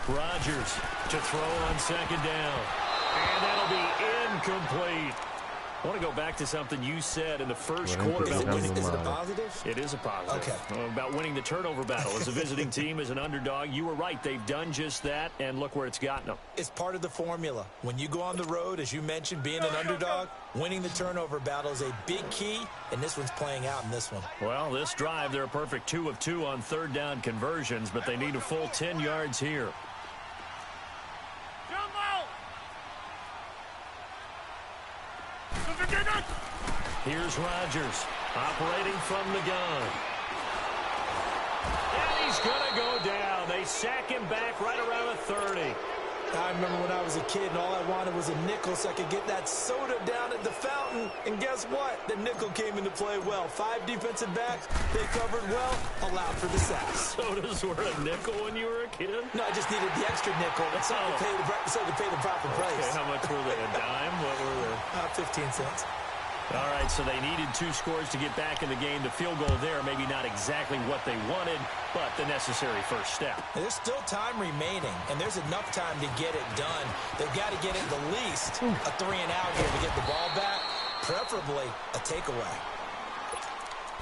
Rodgers to throw on 2nd down. And that'll be incomplete. I want to go back to something you said in the first quarter about winning. Is it a positive? It is a positive. Okay. About winning the turnover battle. As a visiting team, as an underdog, you were right. They've done just that, and look where it's gotten them. It's part of the formula. When you go on the road, as you mentioned, being an underdog, winning the turnover battle is a big key, and this one's playing out in this one. Well, this drive, they're a perfect 2 of 2 on 3rd down conversions, but they need a full 10 yards here. Here's Rodgers operating from the gun. And he's going to go down. They sack him back right around the 30. I remember when I was a kid and all I wanted was a nickel so I could get that soda down at the fountain. And guess what? The nickel came into play well. 5 defensive backs. They covered well, allowed for the sacks. Sodas were a nickel when you were a kid? No, I just needed the extra nickel so I could pay the proper price. Okay, how much were they? A dime? What were they? 15 cents. All right, so they needed 2 scores to get back in the game. The field goal there, maybe not exactly what they wanted, but the necessary first step. There's still time remaining, and there's enough time to get it done. They've got to get at the least a 3 and out here to get the ball back, preferably a takeaway.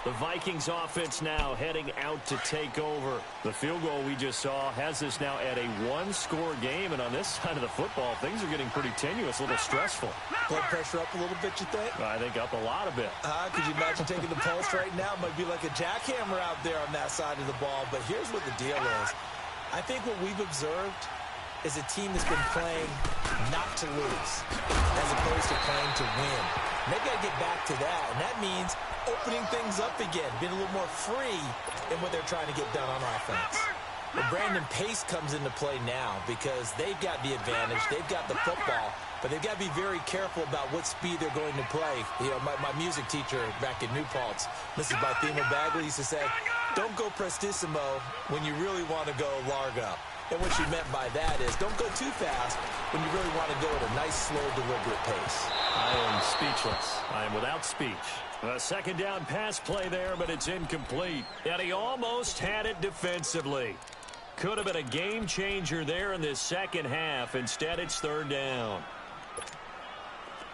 The Vikings offense now heading out to take over. The field goal we just saw has us now at a 1-score game, and on this side of the football, things are getting pretty tenuous, a little stressful. Blood pressure up a little bit, you think? I think up a lot a bit. Could you imagine taking the pulse right now? It might be like a jackhammer out there on that side of the ball, but here's what the deal is. I think what we've observed is a team that's been playing not to lose as opposed to playing to win. And they've got to get back to that, and that means opening things up again, being a little more free in what they're trying to get done on offense. Well, Brandon, pace comes into play now because they've got the advantage. They've got the football, but they've got to be very careful about what speed they're going to play. You know, my music teacher back in New Paltz, Mrs. Barthema Bagley, used to say, don't go prestissimo when you really want to go largo. And what she meant by that is don't go too fast when you really want to go at a nice, slow, deliberate pace. I am speechless. I am without speech. A second down pass play there, but it's incomplete. And he almost had it defensively. Could have been a game changer there in this second half. Instead, it's third down.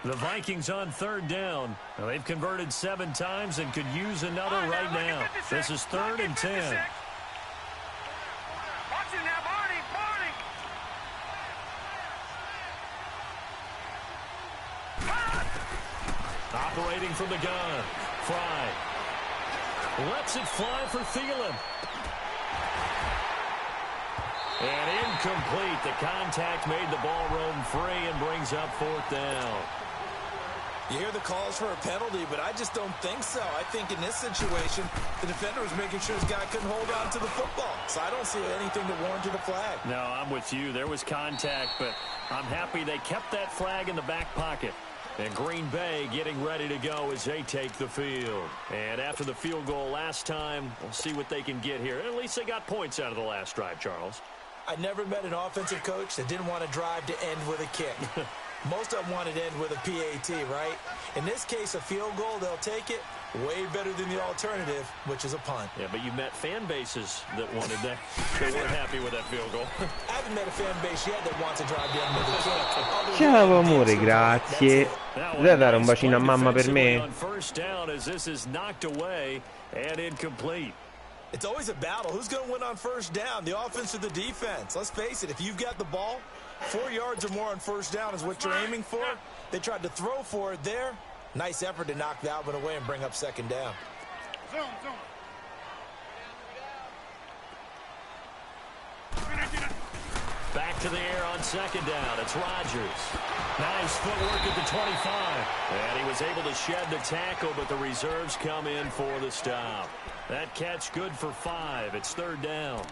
The Vikings on third down. Well, they've converted 7 times and could use another right now. This is 3rd and 10. Watch it now, Barney, Barney. Operating from the gun. Fry. Lets it fly for Thielen. And incomplete. The contact made the ball roam free and brings up 4th down. You hear the calls for a penalty, but I just don't think so. I think in this situation, the defender was making sure his guy couldn't hold on to the football. So I don't see anything that warranted a flag. No, I'm with you. There was contact, but I'm happy they kept that flag in the back pocket. And Green Bay getting ready to go as they take the field. And after the field goal last time, we'll see what they can get here. At least they got points out of the last drive, Charles. I never met an offensive coach that didn't want to drive to end with a kick. Most of them wanted to end with a PAT, right? In this case, a field goal, they'll take it. Way better than the alternative, which is a punt. Yeah, but you met fan bases that wanted that. They weren't happy with that field goal. I haven't met a fan base yet that wants to drive down with a kick. Ciao amore, grazie. Vuoi dare un bacino a mamma per me? On first down as this is knocked away and incomplete. It's always a battle. Who's going to win on first down, the offense or the defense? Let's face it, if you've got the ball, 4 yards or more on first down is what you're aiming for. They tried to throw for it there. Nice effort to knock that one away and bring up second down. Back to the air on second down. It's Rodgers. Nice footwork at the 25. And he was able to shed the tackle, but the reserves come in for the stop. That catch good for 5. It's third down.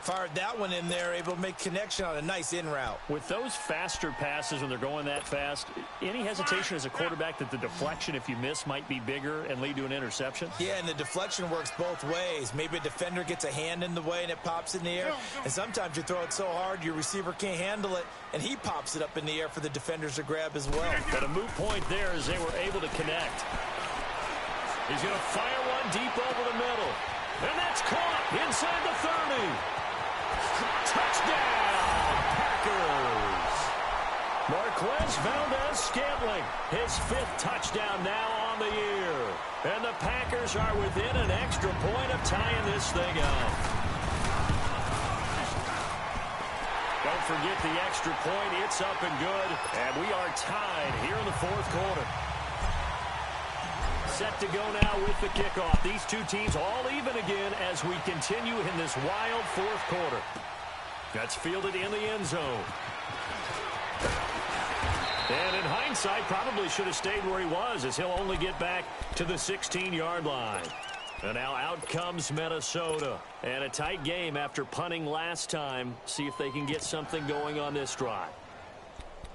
Fired that one in there, able to make connection on a nice in route. With those faster passes when they're going that fast, any hesitation as a quarterback that the deflection, if you miss, might be bigger and lead to an interception? Yeah, and the deflection works both ways. Maybe a defender gets a hand in the way and it pops in the air. And sometimes you throw it so hard your receiver can't handle it, and he pops it up in the air for the defenders to grab as well. But a moot point there as they were able to connect. He's going to fire one deep over the middle. And that's caught inside the 30. Touchdown, Packers! Marquez Valdez-Scantling, his 5th touchdown now on the year. And the Packers are within an extra point of tying this thing up. Don't forget the extra point. It's up and good. And we are tied here in the 4th quarter. Set to go now with the kickoff. These two teams all even again as we continue in this wild 4th quarter. That's fielded in the end zone. And in hindsight, probably should have stayed where he was as he'll only get back to the 16-yard line. And now out comes Minnesota. And a tight game after punting last time. See if they can get something going on this drive.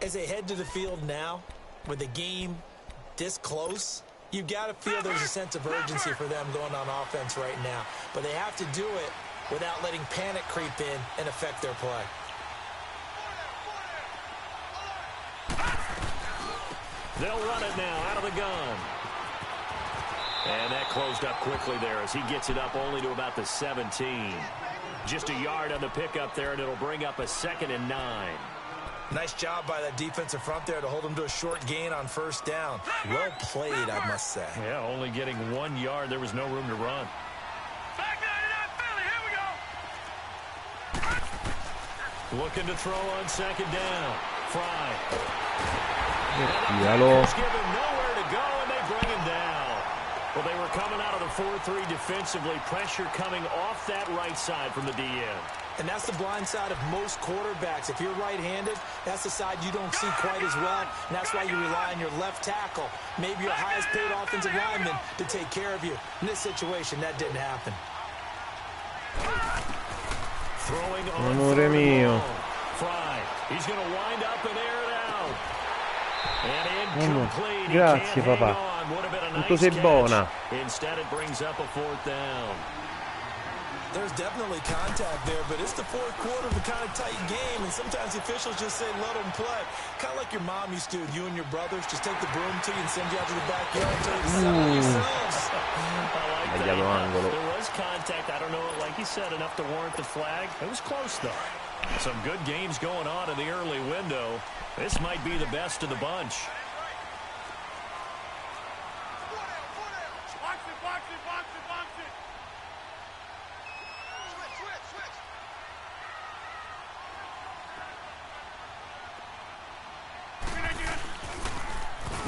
As they head to the field now, with the game this close, you've got to feel there's a sense of urgency for them going on offense right now. But they have to do it without letting panic creep in and affect their play. They'll run it now out of the gun. And that closed up quickly there as he gets it up only to about the 17. Just a yard on the pickup there, and it'll bring up a 2nd and 9. Nice job by that defensive front there to hold him to a short gain on first down. Well played, I must say. Yeah, only getting 1 yard. There was no room to run. Back 99 Philly, here we go. Looking to throw on second down. Fry. Tíralo. Give him nowhere to go, and they bring him down. Well, they were coming out of the 4-3 defensively. Pressure coming off that right side from the DN. And that's the blind side of most quarterbacks. If you're right-handed, that's the side you don't see quite as well. And that's why you rely on your left tackle, maybe your highest-paid offensive lineman, to take care of you. In this situation, that didn't happen. Throwing on Amore mio. Fry. He's going to wind up and air it out. And incomplete. He Grazie, can't hang papà. on. Would have been a Quanto nice sei catch. buona. Instead, it brings up a 4th down. There's definitely contact there, but it's the fourth quarter of a kind of tight game, and sometimes the officials just say, let them play. Kind of like your mom used to, you and your brothers, just take the broom to you and send you out to the backyard and tell you to settle yourselves. I like Tagliato that. angolo. There was contact. I don't know, like you said, enough to warrant the flag. It was close, though. Some good games going on in the early window. This might be the best of the bunch.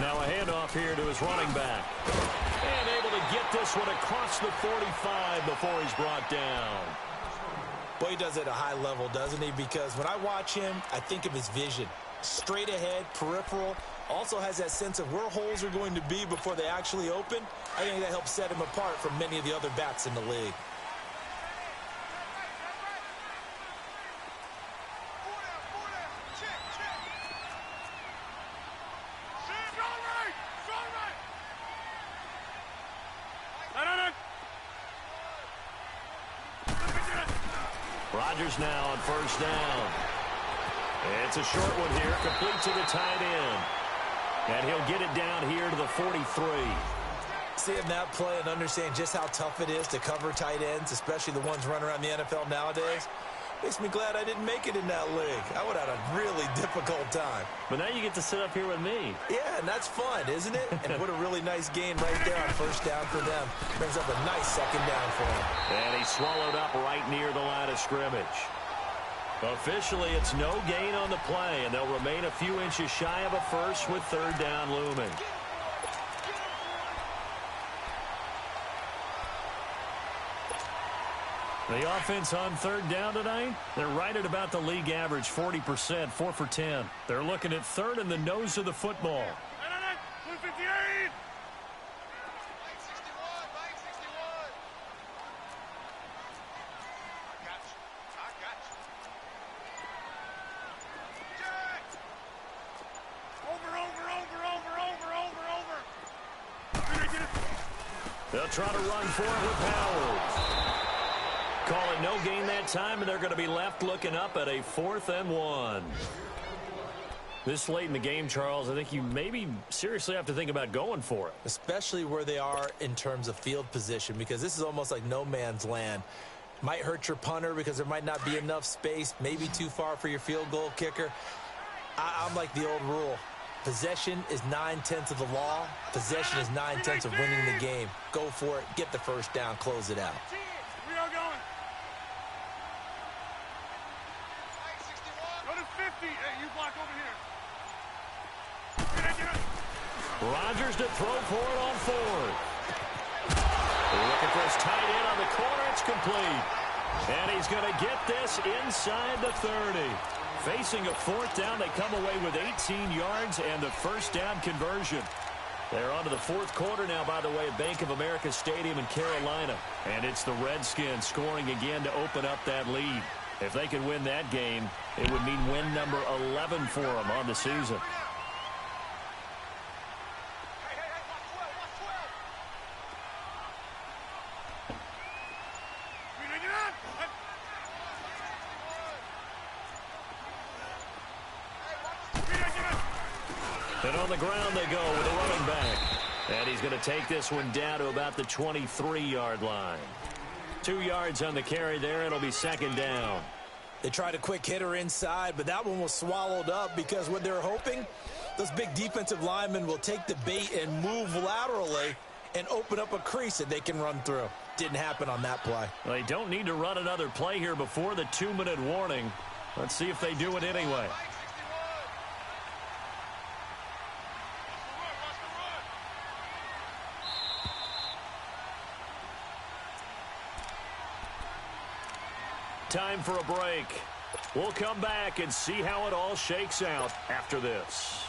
Now a handoff here to his running back. And able to get this one across the 45 before he's brought down. Boy, he does it at a high level, doesn't he? Because when I watch him, I think of his vision. Straight ahead, peripheral. Also has that sense of where holes are going to be before they actually open. I think that helps set him apart from many of the other backs in the league. Rodgers now on 1st down. It's a short one here, complete to the tight end. And he'll get it down here to the 43. Seeing that play and understand just how tough it is to cover tight ends, especially the ones running around the NFL nowadays, makes me glad I didn't make it in that league. I would have had a really difficult time. But now you get to sit up here with me. Yeah, and that's fun, isn't it? And what a really nice gain right there on 1st down for them. Brings up a nice 2nd down for him. And he's swallowed up right near the line of scrimmage. Officially, it's no gain on the play, and they'll remain a few inches shy of a first with 3rd down looming. The offense on 3rd down tonight, they're right at about the league average, 40%, 4 for 10. They're looking at 3rd in the nose of the football. They'll try to run for it with Powers. Call it no gain that time, and they're going to be left looking up at a 4th and 1. This late in the game, Charles, I think you maybe seriously have to think about going for it. Especially where they are in terms of field position, because this is almost like no man's land. Might hurt your punter because there might not be enough space, maybe too far for your field goal kicker. I'm like the old rule. Possession is 9/10 of the law. Possession is 9/10 of winning the game. Go for it. Get the 1st down. Close it out. We are going. Go to 50. Hey, you block over here. Rodgers to throw for it on 4th. Looking for his tight end on the corner. It's complete. And he's going to get this inside the 30. Facing a 4th down, they come away with 18 yards and the 1st down conversion. They're on to the 4th quarter now, by the way, at Bank of America Stadium in Carolina. And it's the Redskins scoring again to open up that lead. If they could win that game, it would mean win number 11 for them on the season. And on the ground they go with a running back. And he's going to take this one down to about the 23-yard line. 2 yards on the carry there. It'll be 2nd down. They tried a quick hitter inside, but that one was swallowed up because what they're hoping, those big defensive linemen will take the bait and move laterally and open up a crease that they can run through. Didn't happen on that play. They don't need to run another play here before the 2-minute warning. Let's see if they do it anyway. Time for a break. We'll come back and see how it all shakes out after this.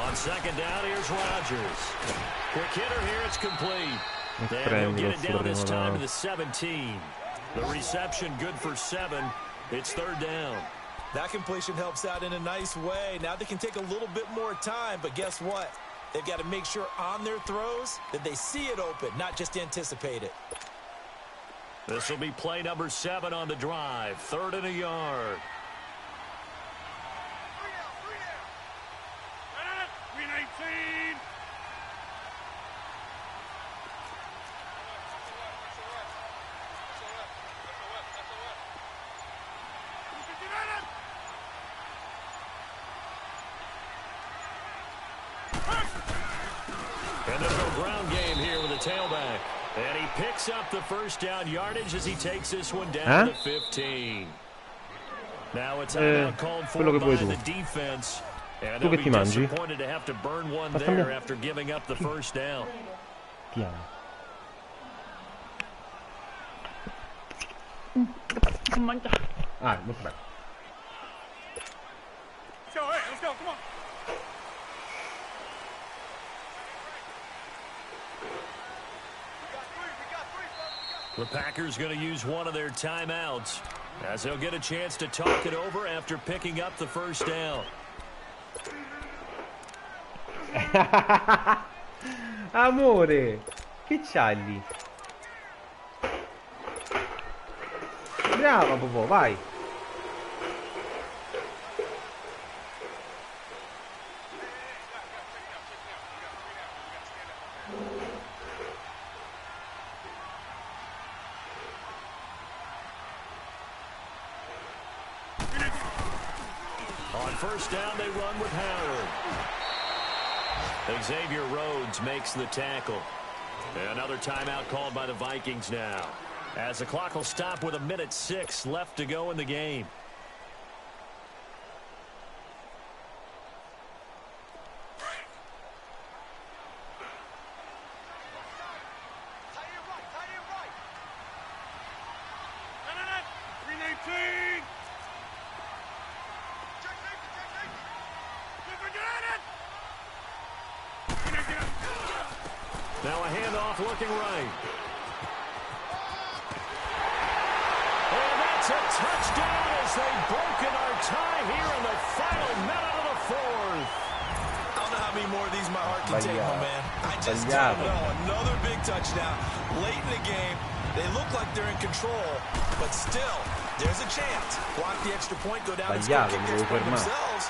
On second down, here's Rodgers. Quick hitter here, it's complete. And he'll get it down this time to the 17. The reception good for 7. It's third down. That completion helps out in a nice way. Now they can take a little bit more time, but guess what? They've got to make sure on their throws that they see it open, not just anticipate it. This will be play number 7 on the drive. 3rd and a yard. 319. And they'll go ground game here with a tailback. And he picks up the first down yardage as he takes this one down to 15. Now it's out called for by the defense. And they'll be disappointed to have to burn one there after giving up the first down. Molto bene. Let's go, come on. The Packers going to use one of their timeouts as they'll get a chance to talk it over after picking up the first down. Amore, che c'hai lì? Brava Popò, vai. On first down, they run with Howard. Xavier Rhodes makes the tackle. Another timeout called by the Vikings now, as the clock will stop with 1:06 left to go in the game. Now a handoff looking right. And that's a touchdown as they've broken our tie here in the final minute of the 4th. I don't know how many more of these my heart can take, my man. I just don't know. Another big touchdown late in the game. They look like they're in control, but still, there's a chance. Block the extra point, go down and score, kick the extra point themselves.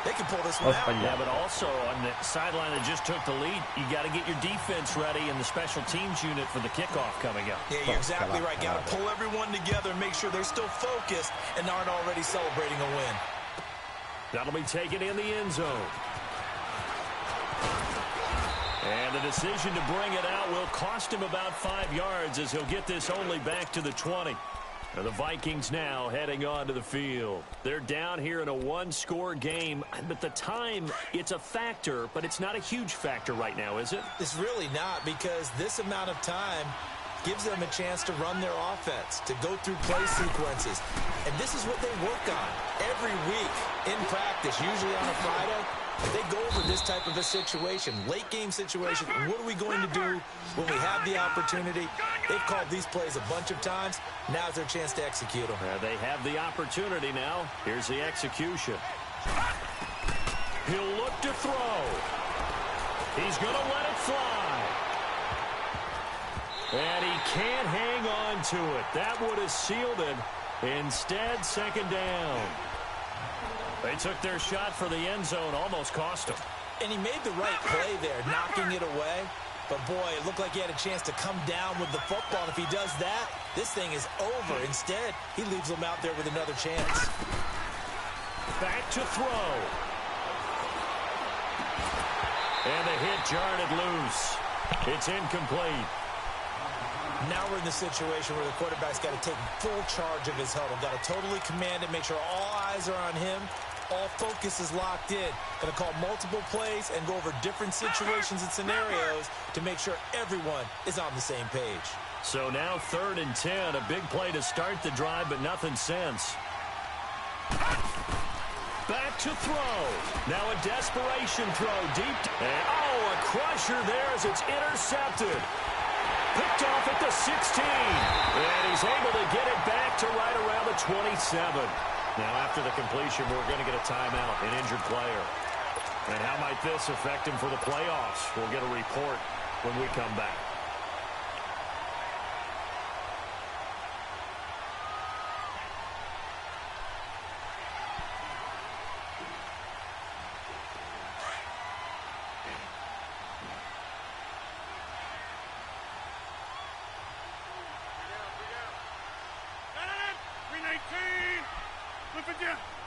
They can pull this one out. Yeah, but also on the sideline that just took the lead, you got to get your defense ready in the special teams unit for the kickoff coming up. Yeah, you're exactly right. Got to pull everyone together and make sure they're still focused and aren't already celebrating a win. That'll be taken in the end zone. And the decision to bring it out will cost him about 5 yards as he'll get this only back to the 20. And the Vikings now heading onto the field. They're down here in a one-score game. But the time, it's a factor, but it's not a huge factor right now, is it? It's really not, because this amount of time gives them a chance to run their offense, to go through play sequences. And this is what they work on every week in practice, usually on a Friday. They go over this type of a situation, late-game situation. What are we going to do when we have the opportunity? They've called these plays a bunch of times. Now's their chance to execute them. They have the opportunity now. Here's the execution. He'll look to throw. He's going to let it fly. And he can't hang on to it. That would have sealed it. Instead, second down. They took their shot for the end zone, almost cost him. And he made the right play there, knocking it away. But, boy, it looked like he had a chance to come down with the football. And if he does that, this thing is over. Instead, he leaves them out there with another chance. Back to throw. And the hit jarred it loose. It's incomplete. Now we're in the situation where the quarterback's got to take full charge of his huddle. Got to totally command it, make sure all eyes are on him. All focus is locked in. Going to call multiple plays and go over different situations and scenarios to make sure everyone is on the same page. So now 3rd and 10. A big play to start the drive, but nothing since. back to throw. Now a desperation throw deep. And, oh, a crusher there as it's intercepted. Picked off at the 16. And he's able to get it back to right around the 27. Now after the completion, we're going to get a timeout, an injured player. And how might this affect him for the playoffs? We'll get a report when we come back.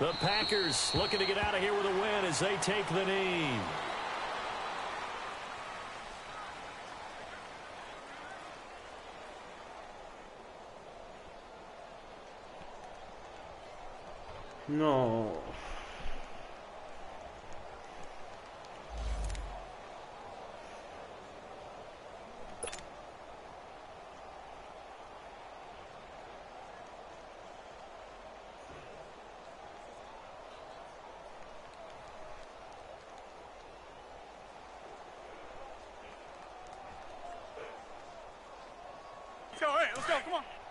The Packers looking to get out of here with a win as they take the knee. No. Let's go, hey, let's go, come on.